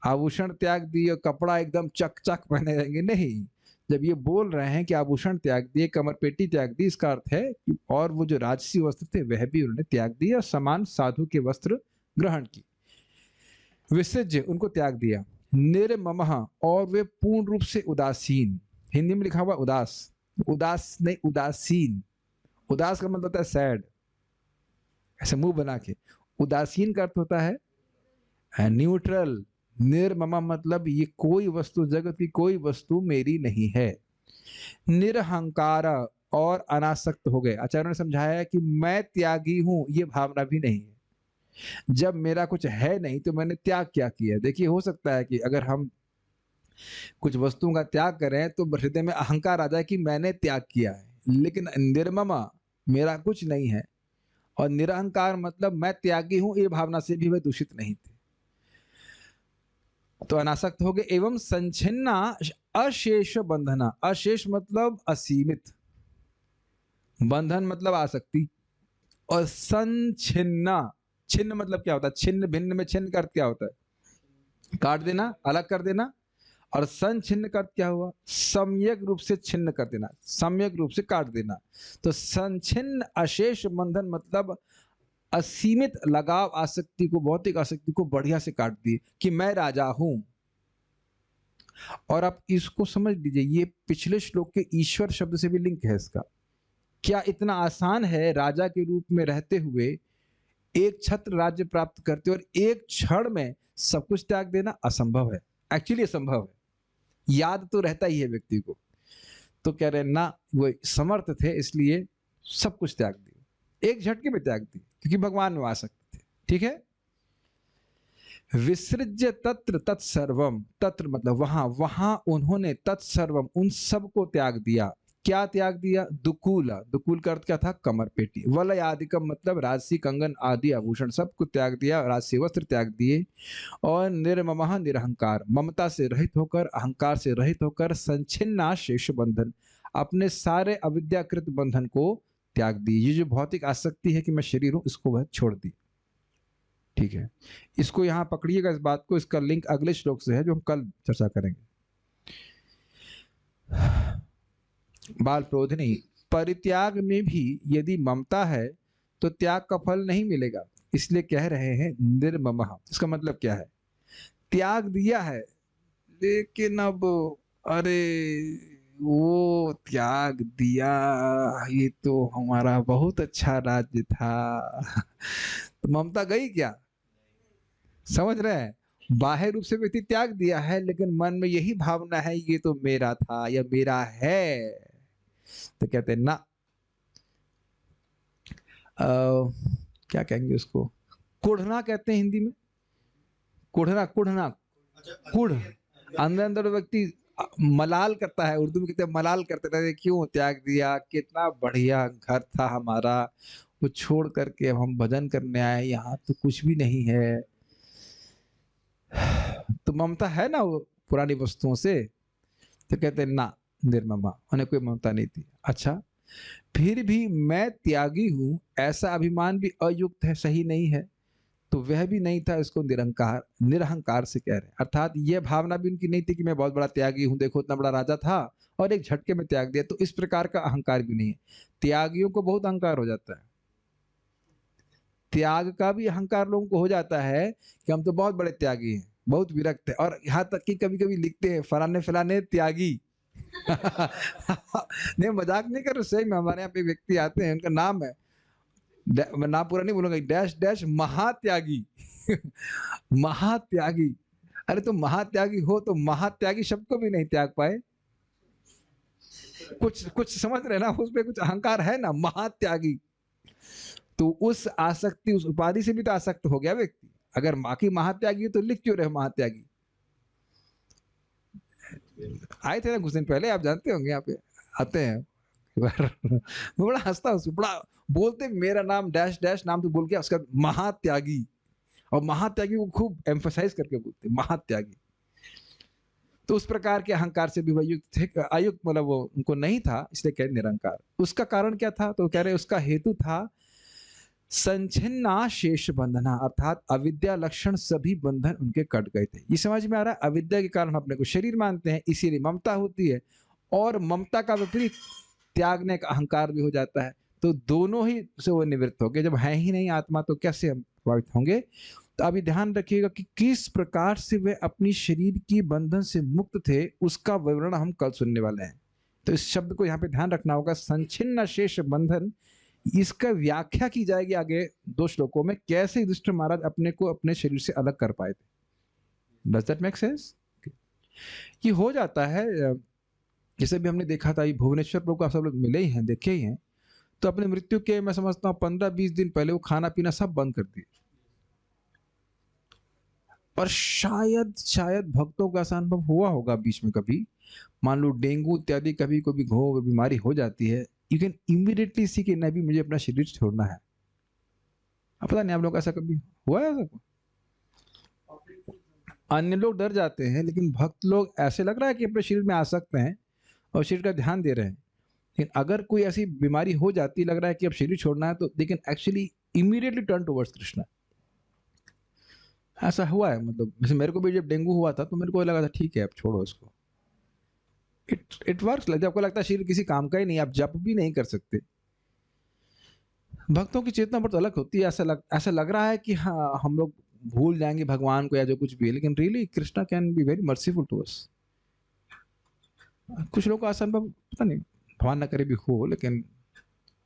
आभूषण त्याग दी और कपड़ा एकदम चक चक पहने रहेंगे, नहीं। जब ये बोल रहे हैं कि आभूषण त्याग दिए, कमर पेटी त्याग दी, इसका अर्थ है कि और वो जो राजसी वस्त्र थे वह भी उन्होंने त्याग दिए और समान साधु के वस्त्र ग्रहण की। विसर्ज्य, उनको त्याग दिया। निर्ममः, और वे पूर्ण रूप से उदासीन। हिंदी में लिखा हुआ उदास, उदास नहीं, उदासीन। उदास का मतलब होता है सैड, ऐसे मुंह बना के। उदासीन का अर्थ होता है न्यूट्रल। निर्ममा मतलब ये कोई वस्तु, जगत की कोई वस्तु मेरी नहीं है। निरहंकार, और अनासक्त हो गए। आचार्यों ने समझाया है कि मैं त्यागी हूं, ये भावना भी नहीं है। जब मेरा कुछ है नहीं तो मैंने त्याग क्या किया? देखिए, हो सकता है कि अगर हम कुछ वस्तुओं का त्याग करें तो हृदय में अहंकार आ जाए कि मैंने त्याग किया है, लेकिन निर्ममा, मेरा कुछ नहीं है, और निरहंकार मतलब मैं त्यागी हूं, ये भावना से भी वे दूषित नहीं थे। तो अनासक्त हो गए। एवं संचिन्ना अशेष बंधना। अशेष मतलब असीमित, बंधन मतलब आसक्ति, और संचिन्ना, छिन्न मतलब क्या होता है? छिन्न भिन्न में छिन्न का अर्थ क्या होता है? काट देना, अलग कर देना। और संचिन्न का अर्थ क्या हुआ? सम्यक रूप से छिन्न कर देना, सम्यक रूप से काट देना। तो संचिन्न अशेष बंधन मतलब असीमित लगाव, आसक्ति को, भौतिक आसक्ति को बढ़िया से काट दिए कि मैं राजा हूं। और आप इसको समझ लीजिए, ये पिछले श्लोक के ईश्वर शब्द से भी लिंक है इसका। क्या इतना आसान है राजा के रूप में रहते हुए एक छत्र राज्य प्राप्त करते और एक क्षण में सब कुछ त्याग देना? असंभव है, एक्चुअली असंभव है। याद तो रहता ही है व्यक्ति को। तो कह रहे ना, वो समर्थ थे इसलिए सब कुछ त्याग दिया, एक झटके में त्याग दी, क्योंकि भगवान में आ सकते थे। ठीक है। विसृज्य तत्र तत्सर्वम, तत्र मतलब वहां, वहां उन्होंने तत्सर्वम उन सब को त्याग दिया। क्या त्याग दिया? दुकूला, दुकूल का अर्थ क्या था? कमर पेटी। वलय आदिकम मतलब राजसी कंगन आदि आभूषण सबको त्याग दिया, राजसी वस्त्र त्याग दिए। और निर्ममः निरहंकार, ममता से रहित होकर, अहंकार से रहित होकर, संचिन्ना शेष बंधन, अपने सारे अविद्याकृत बंधन को त्याग दी। ये जो भौतिक आसक्ति है कि मैं शरीर हूं, इसको वह छोड़ दी। ठीक है, इसको यहां पकड़िएगा इस बात को। इसका लिंक अगले श्लोक से है जो हम कल चर्चा करेंगे। बाल प्रोधिनी, परित्याग में भी यदि ममता है तो त्याग का फल नहीं मिलेगा, इसलिए कह रहे हैं निर्ममः। इसका मतलब क्या है? त्याग दिया है लेकिन अब अरे वो त्याग दिया, ये तो हमारा बहुत अच्छा राज्य था। तो ममता गई क्या? समझ रहे हैं, बाह्य रूप से व्यक्ति त्याग दिया है लेकिन मन में यही भावना है ये तो मेरा था या मेरा है। तो कहते हैं ना, क्या कहेंगे उसको, कुढ़ना कहते हैं हिंदी में, कुढ़ना कुढ़ना, कुढ़, अंदर अंदर व्यक्ति मलाल करता है, उर्दू में कहते हैं मलाल करते रहते, क्यों त्याग दिया, कितना बढ़िया घर था हमारा, वो छोड़ करके अब हम भजन करने आए, यहाँ तो कुछ भी नहीं है। तो ममता है ना वो पुरानी वस्तुओं से। तो कहते हैं ना, निर्ममा, उन्हें कोई ममता नहीं थी। अच्छा, फिर भी मैं त्यागी हूं ऐसा अभिमान भी अयुक्त है, सही नहीं है। तो वह भी नहीं था, इसको निरंकार निरहंकार से कह रहे हैं। अर्थात यह भावना भी उनकी नहीं थी कि मैं बहुत बड़ा त्यागी हूं, देखो इतना बड़ा राजा था और एक झटके में त्याग दिया। तो इस प्रकार का अहंकार भी नहीं है। त्यागियों को बहुत अहंकार हो जाता है, त्याग का भी अहंकार लोगों को हो जाता है कि हम तो बहुत बड़े त्यागी हैं, बहुत विरक्त है, और यहाँ तक कि कभी कभी लिखते हैं फलाने फलाने त्यागी। नहीं, मजाक नहीं कर रहे, सही में हमारे यहाँ पे व्यक्ति आते हैं, उनका नाम है, मैं नाम पूरा नहीं बोलूंगा, डैश डैश महात्यागी। महात्यागी। अरे तो महात्यागी हो तो महात्यागी शब्द को भी नहीं त्याग पाए। कुछ कुछ समझ रहे ना, उसमें कुछ अहंकार है ना, महात्यागी। तो उस आसक्ति, उस उपाधि से भी तो आसक्त हो गया व्यक्ति। अगर माँ की महात्यागी है तो लिख क्यों रहे महात्यागी? आए थे ना कुछ दिन पहले, आप जानते होंगे, यहाँ पे आते हैं। मैं बड़ा हंसता हूँ, बड़ा बोलते मेरा नाम डैश डैश नाम तो बोल के उसका महात्यागी, और महात्यागी को खूब एम्फसाइज करके बोलते महात्यागी। तो उस प्रकार के अहंकार से भी वह युक्त थे, अयुक्त मतलब वो उनको नहीं था, इसलिए कह निरंकार। उसका कारण क्या था? तो कह रहे उसका हेतु था संचिन्ना शेष बंधना, अर्थात अविद्या लक्षण सभी बंधन उनके कट गए थे। ये समझ में आ रहा है, अविद्या के कारण अपने को शरीर मानते हैं, इसीलिए ममता होती है, और ममता का विपरीत त्यागने का अहंकार भी हो जाता है। तो दोनों ही से वो निवृत्त हो गए। जब है ही नहीं आत्मा तो कैसे हम प्रभावित होंगे? तो अभी ध्यान रखिएगा कि किस प्रकार से वे अपनी शरीर की बंधन से मुक्त थे, उसका विवरण हम कल सुनने वाले हैं। तो इस शब्द को यहाँ पे ध्यान रखना होगा, संचिन्न शेष बंधन। इसका व्याख्या की जाएगी आगे 2 श्लोकों में, कैसे युधिष्ठिर महाराज अपने को अपने शरीर से अलग कर पाए थे। Does that make sense? ये हो जाता है, जैसे भी हमने देखा था, ये भुवनेश्वर प्रभु को आप सब लोग मिले ही हैं, देखे ही हैं। तो अपने मृत्यु के मैं समझता हूँ 15-20 दिन पहले वो खाना पीना सब बंद कर दिए। और शायद शायद भक्तों का ऐसा अनुभव हुआ होगा बीच में कभी, मान लो डेंगू इत्यादि कभी कोई घोर बीमारी हो जाती है, यू कैन इमीडिएटली सी कि नहीं, मुझे अपना शरीर छोड़ना है। अब पता नहीं आप लोग ऐसा कभी हुआ है? ऐसा अन्य लोग डर जाते हैं, लेकिन भक्त लोग ऐसे लग रहा है कि अपने शरीर में आ सकते हैं और शरीर का ध्यान दे रहे हैं। लेकिन अगर कोई ऐसी बीमारी हो जाती, लग रहा है कि अब शरीर छोड़ना है, तो they can actually immediately turn towards Krishna. ऐसा हुआ है, मतलब जैसे मेरे को भी जब डेंगू हुआ था तो मेरे को लगा था ठीक है अब छोड़ो इसको। It works. जब आपको लगता है शरीर किसी काम का ही नहीं, आप जप भी नहीं कर सकते। भक्तों की चेतना बहुत अलग होती है। ऐसा लग रहा है कि हाँ हम लोग भूल जाएंगे भगवान को या जो कुछ भी है, लेकिन really Krishna can be very merciful to us. कुछ लोगों को असंभव, पता नहीं, भगवान न करे भी हो, लेकिन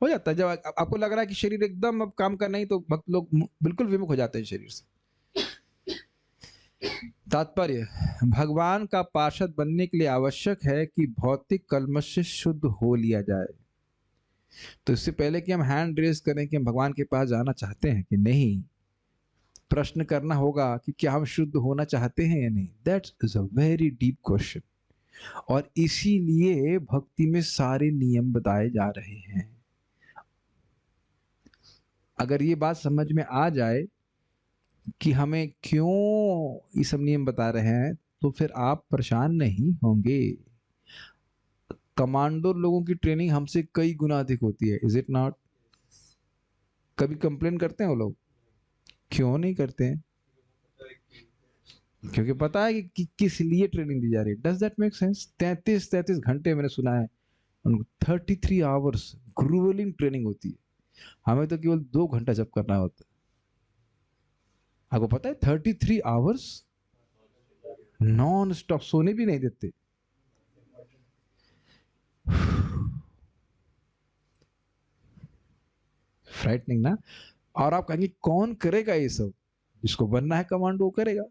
हो जाता है। जब आपको लग रहा है कि शरीर एकदम अब काम करना ही, तो भक्त लोग बिल्कुल विमुख हो जाते हैं शरीर से। तात्पर्य, भगवान का पार्षद बनने के लिए आवश्यक है कि भौतिक कलमश से शुद्ध हो लिया जाए। तो इससे पहले कि हम हैंड रेज करें कि हम भगवान के पास जाना चाहते हैं कि नहीं, प्रश्न करना होगा कि क्या हम शुद्ध होना चाहते हैं या नहीं। That's is a very deep question. और इसीलिए भक्ति में सारे नियम बताए जा रहे हैं। अगर ये बात समझ में आ जाए कि हमें क्यों ये सब नियम बता रहे हैं, तो फिर आप परेशान नहीं होंगे। कमांडो लोगों की ट्रेनिंग हमसे कई गुना अधिक होती है, इज इट नॉट? कभी कंप्लेन करते हैं वो लोग? क्यों नहीं करते हैं? क्योंकि पता है कि किस लिए ट्रेनिंग दी जा रही है। Does that make sense? 33 घंटे मैंने सुना है उनको, 33 आवर्स ग्रूवलिंग ट्रेनिंग होती है। हमें तो केवल 2 घंटा जब करना होता है। आपको पता है 33 आवर्स नॉन स्टॉप, सोने भी नहीं देते। फ्राइटनिंग ना। और आप कहेंगे कौन करेगा ये सब? जिसको बनना है कमांडो वो करेगा,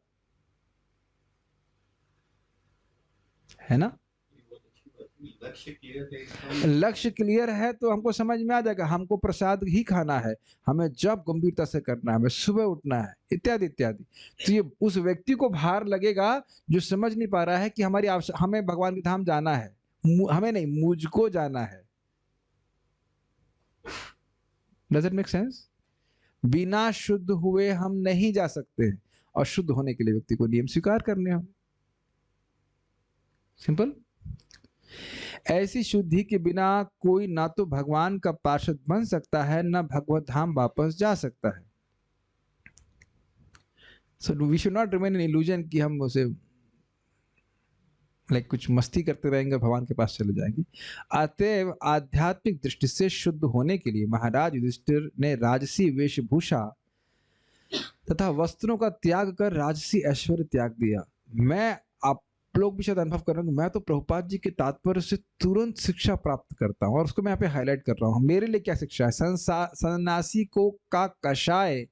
है ना। लक्ष्य क्लियर है तो हमको समझ में आ जाएगा, हमको प्रसाद ही खाना है, हमें जब गंभीरता से करना है, हमें सुबह उठना है, इत्यादि इत्यादि। तो ये उस व्यक्ति को भार लगेगा जो समझ नहीं पा रहा है कि हमें भगवान के धाम जाना है, हमें नहीं, मुझको जाना है। Does it make sense? बिना शुद्ध हुए हम नहीं जा सकते, और शुद्ध होने के लिए व्यक्ति को नियम स्वीकार करने हम। सिंपल। ऐसी शुद्धि के बिना कोई ना तो भगवान का पार्षद बन सकता है, ना भगवत धाम वापस जा सकता है। So we should not remain in illusion कि हम उसे कुछ मस्ती करते रहेंगे, भगवान के पास चले जाएंगे। अतएव आध्यात्मिक दृष्टि से शुद्ध होने के लिए महाराज युधिष्ठिर ने राजसी वेशभूषा तथा वस्त्रों का त्याग कर राजसी ऐश्वर्य त्याग दिया। मैं, आप लोग भी शायद अनुभव कर रहे हैं, मैं तो प्रभुपाद जी के तात्पर्य से तुरंत शिक्षा प्राप्त करता हूँ, और उसको मैं यहाँ पे हाईलाइट कर रहा हूँ। मेरे लिए क्या शिक्षा है? सन्यासी को का कषाय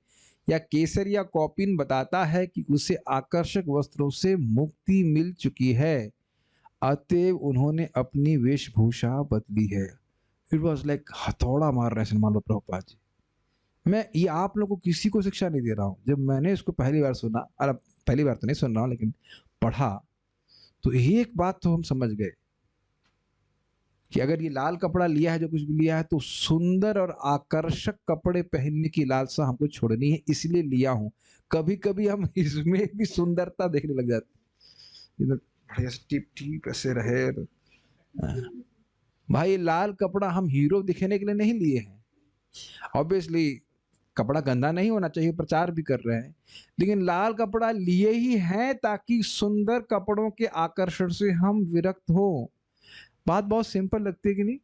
या केसर या कौपीन बताता है कि उसे आकर्षक वस्त्रों से मुक्ति मिल चुकी है, अतएव उन्होंने अपनी वेशभूषा बदली है। इट वॉज लाइक हथौड़ा मार रहे हैं मान लो प्रभुपाद जी। मैं ये आप लोगों को किसी को शिक्षा नहीं दे रहा हूँ। जब मैंने इसको पहली बार सुना, अरे पहली बार तो नहीं सुन रहा हूँ, लेकिन पढ़ा, तो एक बात तो हम समझ गए कि अगर ये लाल कपड़ा लिया है, जो कुछ भी लिया है, तो सुंदर और आकर्षक कपड़े पहनने की लालसा हमको छोड़नी है, इसलिए लिया हूं। कभी कभी हम इसमें भी सुंदरता देखने लग जाते, इधर बढ़िया से टिप टिप ऐसे रहे। भाई लाल कपड़ा हम हीरो दिखने के लिए नहीं लिए हैं। ऑब्वियसली कपड़ा गंदा नहीं होना चाहिए, प्रचार भी कर रहे हैं, लेकिन लाल कपड़ा लिए ही हैं ताकि सुंदर कपड़ों के आकर्षण से हम विरक्त हो। बात बहुत सिंपल लगती है कि नहीं?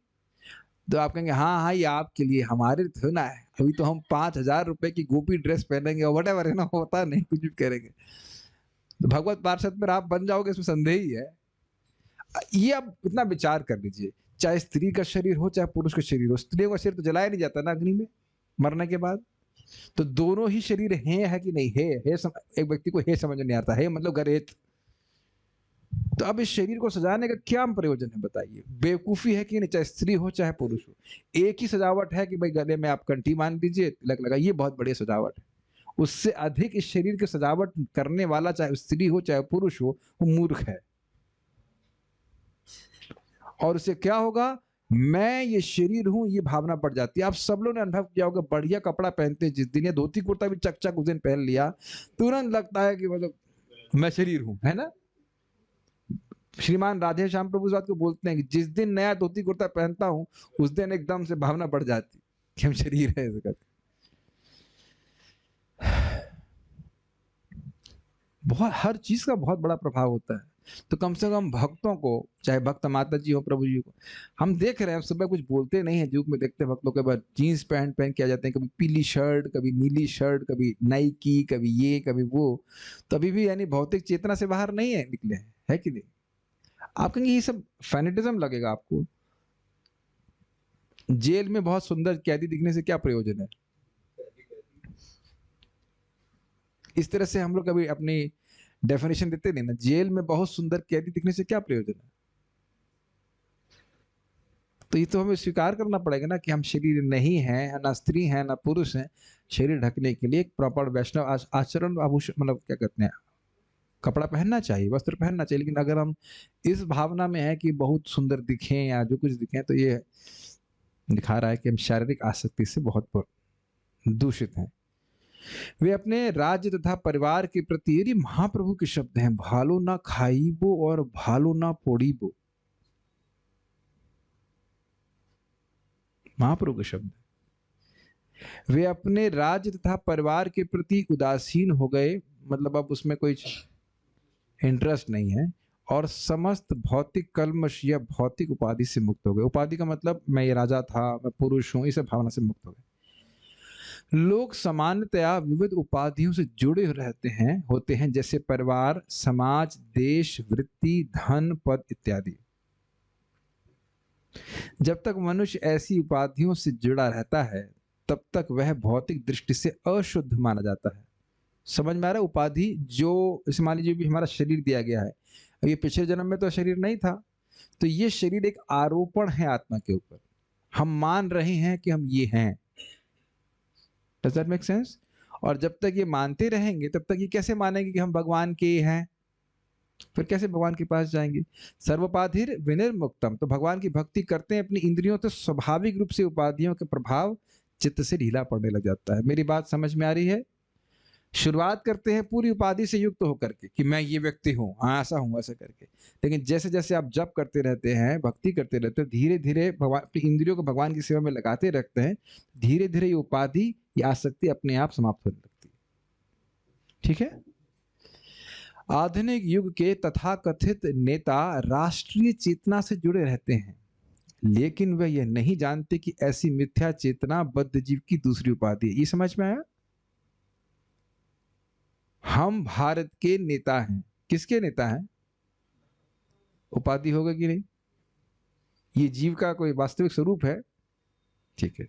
तो आप कहेंगे हाँ हाँ ये आपके लिए, हमारे थोड़ा ना है, अभी तो हम 5,000 रुपए की गोपी ड्रेस पहनेंगे और वट है ना, होता नहीं, कुछ भी करेंगे। तो भगवत पार्षद पर आप बन जाओगे, इसमें संदेह ही है। ये आप इतना विचार कर लीजिए, चाहे स्त्री का शरीर हो चाहे पुरुष का शरीर हो, स्त्रियों का शरीर तो जलाया नहीं जाता ना अग्नि में मरने के बाद। तो दोनों ही शरीर है कि नहीं है? एक व्यक्ति को है समझ नहीं आता है, मतलब गरेत। तो अब इस शरीर को सजाने का क्या प्रयोजन है बताइए? बेवकूफी है कि नहीं? चाहे स्त्री हो चाहे पुरुष हो, एक ही सजावट है कि भाई गले में आप कंठी मान दीजिए, तिलक लगाइए, बहुत बढ़िया सजावट है। उससे अधिक इस शरीर की सजावट करने वाला चाहे स्त्री हो चाहे पुरुष हो, वो मूर्ख है। और उससे क्या होगा? मैं ये शरीर हूं, ये भावना बढ़ जाती है। आप सब लोगों ने अनुभव किया होगा, बढ़िया कपड़ा पहनते जिस दिन, या धोती कुर्ता भी चक चक उस दिन पहन लिया, तुरंत लगता है कि मतलब मैं शरीर हूं, है ना। श्रीमान राधे श्याम प्रभु इस बात को बोलते हैं कि जिस दिन नया धोती कुर्ता पहनता हूं, उस दिन एकदम से भावना बढ़ जाती कि हम शरीर है। बहुत हर चीज का बहुत बड़ा प्रभाव होता है। तो कम से कम भक्तों को, चाहे भक्त माता जी हो प्रभु जी को, हम देख रहे हैं सुबह कुछ बोलते नहीं है, जुग में देखते हैं भक्तों के बाद जीन्स पैंट पहन के आ जाते हैं, कभी पीली शर्ट, कभी नीली शर्ट, कभी नाइकी, कभी ये कभी वो। तभी भी यानी भौतिक चेतना से बाहर नहीं है निकले हैं, है कि नहीं? आप कहेंगे ये सब फैनेटिज्म लगेगा आपको। जेल में बहुत सुंदर कैदी दिखने से क्या प्रयोजन है? इस तरह से हम लोग कभी अपनी डेफिनेशन देते नहीं ना, जेल में बहुत सुंदर कैदी दिखने से क्या प्रयोजन है? तो ये तो हमें स्वीकार करना पड़ेगा ना कि हम शरीर नहीं हैं, ना स्त्री हैं ना पुरुष हैं। शरीर ढकने के लिए एक प्रॉपर वैष्णव आचरण, आभूषण, मतलब क्या कहते हैं, कपड़ा पहनना चाहिए, वस्त्र पहनना चाहिए। लेकिन अगर हम इस भावना में है कि बहुत सुंदर दिखें या जो कुछ दिखें, तो ये दिखा रहा है कि हम शारीरिक आसक्ति से बहुत दूषित हैं। वे अपने राज्य तथा परिवार के प्रति, यदि महाप्रभु के शब्द हैं, भालो ना खाईबो और भालो ना पोड़ीबो, महाप्रभु के शब्द। वे अपने राज्य तथा परिवार के प्रति उदासीन हो गए, मतलब अब उसमें कोई इंटरेस्ट नहीं है, और समस्त भौतिक कल्मश या भौतिक उपाधि से मुक्त हो गए। उपाधि का मतलब मैं ये राजा था, मैं पुरुष हूं, इस भावना से मुक्त हो गए। लोग सामान्यतया विविध उपाधियों से जुड़े होते हैं, जैसे परिवार, समाज, देश, वृत्ति, धन, पद इत्यादि। जब तक मनुष्य ऐसी उपाधियों से जुड़ा रहता है, तब तक वह भौतिक दृष्टि से अशुद्ध माना जाता है। समझ में आ रहा है? उपाधि जो जैसे मान लीजिए भी हमारा शरीर दिया गया है, अब ये पिछले जन्म में तो शरीर नहीं था, तो ये शरीर एक आरोपण है आत्मा के ऊपर। हम मान रहे हैं कि हम ये हैं। Does that make sense? और जब तक ये मानते रहेंगे तब तक ये कैसे मानेंगे कि हम भगवान के हैं? फिर कैसे भगवान के पास जाएंगे? सर्वोपाधिर विनिर्मुक्तम, तो भगवान की भक्ति करते हैं अपनी इंद्रियों, तो स्वाभाविक रूप से उपाधियों के प्रभाव चित्त से ढीला पड़ने लग जाता है। मेरी बात समझ में आ रही है? शुरुआत करते हैं पूरी उपाधि से युक्त होकर के कि मैं ये व्यक्ति हूँ, हाँ ऐसा हूँ ऐसा करके, लेकिन जैसे जैसे आप जप करते रहते हैं, भक्ति करते रहते हैं, धीरे धीरे भगवान अपनी इंद्रियों को भगवान की सेवा में लगाते रखते हैं, धीरे धीरे ये उपाधि, ये आसक्ति अपने आप समाप्त होने लगती है। ठीक है? आधुनिक युग के तथाकथित नेता राष्ट्रीय चेतना से जुड़े रहते हैं, लेकिन वह यह नहीं जानते कि ऐसी मिथ्या चेतना बद्ध जीव की दूसरी उपाधि है। ये समझ में आया? हम भारत के नेता हैं। किसके नेता हैं? उपाधि होगा कि नहीं? ये जीव का कोई वास्तविक स्वरूप है? ठीक है।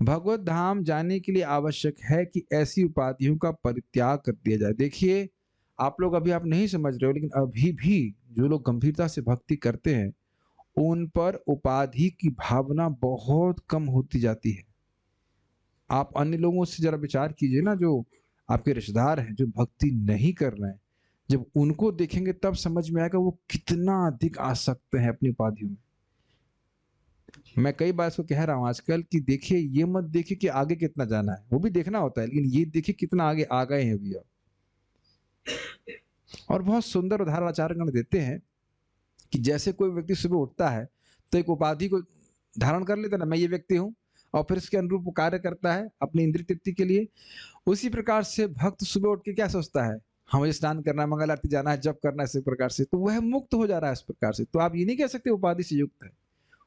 भगवत धाम जाने के लिए आवश्यक है कि ऐसी उपाधियों का परित्याग कर दिया जाए। देखिए, आप लोग अभी आप नहीं समझ रहे हो, लेकिन अभी भी जो लोग गंभीरता से भक्ति करते हैं, उन पर उपाधि की भावना बहुत कम होती जाती है। आप अन्य लोगों से जरा विचार कीजिए ना, जो आपके रिश्तेदार हैं जो भक्ति नहीं कर रहे हैं, जब उनको देखेंगे तब समझ में आएगा वो कितना अधिक आसक्त हैं अपनी उपाधियों में। मैं कई बार इसको कह रहा हूं आजकल कि देखिए, ये मत देखिए कि आगे कितना जाना है, वो भी देखना होता है, लेकिन ये देखिए कितना आगे आ गए हैं अभी आप। और बहुत सुंदर उदाहरण आचार्यगण देते हैं कि जैसे कोई व्यक्ति सुबह उठता है तो एक उपाधि को धारण कर लेता है ना, मैं ये व्यक्ति हूं, और फिर इसके अनुरूप वो कार्य करता है अपनी इंद्रिय तृप्ति के लिए। उसी प्रकार से भक्त सुबह उठ के क्या सोचता है? हाँ, मुझे स्नान करना है, मंगल आरती जाना है, जप करना है, इसी प्रकार से तो वह मुक्त हो जा रहा है इस प्रकार से। तो आप ये नहीं कह सकते उपाधि से युक्त है।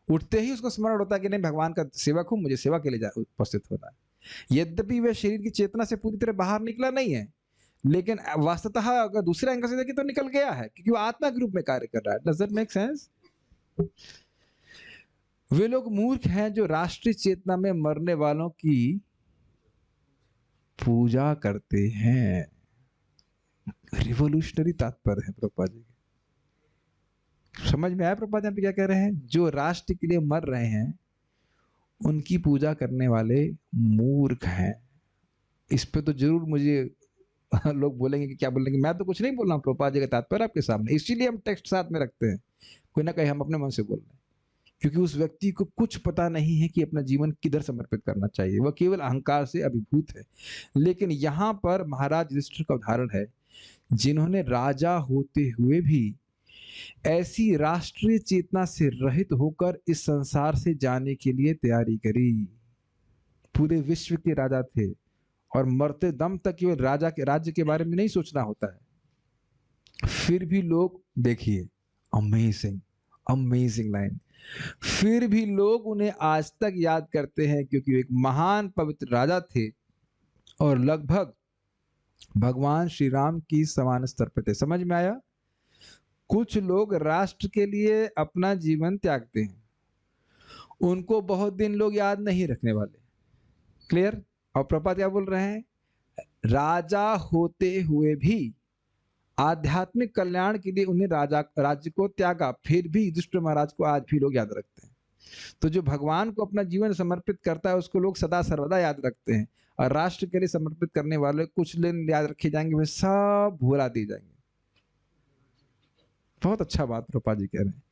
उठते ही उसको स्मरण होता है कि नहीं, भगवान का सेवक हूं, मुझे सेवा के लिए उपस्थित होना है। यद्यपि वह शरीर की चेतना से पूरी तरह बाहर निकला नहीं है, लेकिन वास्तवतः अगर दूसरे एंगल से देखें तो निकल गया है, क्योंकि वो आत्मा के रूप में कार्य कर रहा है। Does that make sense? वे लोग मूर्ख हैं जो राष्ट्रीय चेतना में मरने वालों की पूजा करते हैं। रिवोल्यूशनरी तात्पर्य है प्रभुपाद जी के। समझ में आया प्रभुपाद जी क्या कह रहे हैं? जो राष्ट्र के लिए मर रहे हैं उनकी पूजा करने वाले मूर्ख हैं। इस पे तो जरूर मुझे लोग बोलेंगे कि क्या बोलेंगे, मैं तो कुछ नहीं बोल रहा हूँ, प्रभुपाद जी का तात्पर्य आपके सामने, इसीलिए हम टेक्स्ट साथ में रखते हैं, कोई ना कहीं हम अपने मन से बोल रहे हैं, क्योंकि उस व्यक्ति को कुछ पता नहीं है कि अपना जीवन किधर समर्पित करना चाहिए, वह केवल अहंकार से अभिभूत है। लेकिन यहाँ पर महाराज युधिष्ठिर का उदाहरण है, जिन्होंने राजा होते हुए भी ऐसी राष्ट्रीय चेतना से रहित होकर इस संसार से जाने के लिए तैयारी करी। पूरे विश्व के राजा थे और मरते दम तक केवल राजा के राज्य के बारे में नहीं सोचना होता है। फिर भी लोग, देखिए, अमेजिंग अमेजिंग लाइन, फिर भी लोग उन्हें आज तक याद करते हैं क्योंकि वे एक महान पवित्र राजा थे और लगभग भगवान श्री राम की समान स्तर पर थे। समझ में आया? कुछ लोग राष्ट्र के लिए अपना जीवन त्यागते हैं, उनको बहुत दिन लोग याद नहीं रखने वाले। क्लियर? और प्रभुपाद क्या बोल रहे हैं? राजा होते हुए भी आध्यात्मिक कल्याण के लिए उन्हें राज्य को त्यागा, फिर भी युधिष्ठिर महाराज को आज भी लोग याद रखते हैं। तो जो भगवान को अपना जीवन समर्पित करता है उसको लोग सदा सर्वदा याद रखते हैं, और राष्ट्र के लिए समर्पित करने वाले कुछ दिन याद रखे जाएंगे, वे सब भुला दिए जाएंगे। बहुत अच्छा बात प्रभुपाद जी कह रहे हैं।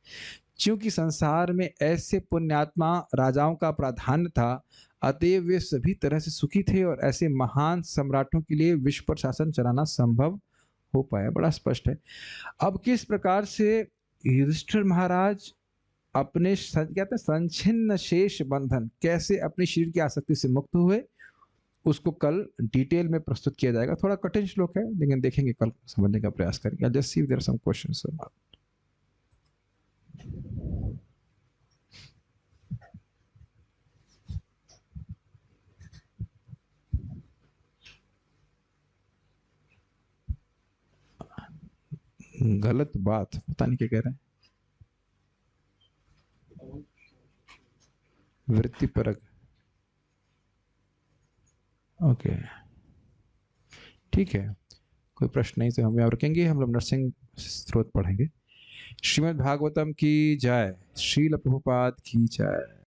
क्योंकि संसार में ऐसे पुण्यात्मा राजाओं का प्राधान्य था, अतएव वे सभी तरह से सुखी थे और ऐसे महान सम्राटों के लिए विश्व पर शासन चलाना संभव हो पाया। बड़ा स्पष्ट है। अब किस प्रकार से युधिष्ठिर महाराज अपने कहते हैं संचिन्न शेष बंधन, कैसे अपने शरीर की आसक्ति से मुक्त हुए, उसको कल डिटेल में प्रस्तुत किया जाएगा। थोड़ा कठिन श्लोक है, लेकिन देखेंगे, कल समझने का प्रयास करेंगे। Just see there are some questions. गलत बात पता नहीं क्या कह रहे हैं। वृत्ति परक ओके, ठीक है। कोई प्रश्न नहीं तो हम यहाँ रुकेंगे, हम लोग नरसिंह स्त्रोत पढ़ेंगे। श्रीमद् भागवतम की जय, श्रील प्रभुपाद की जय।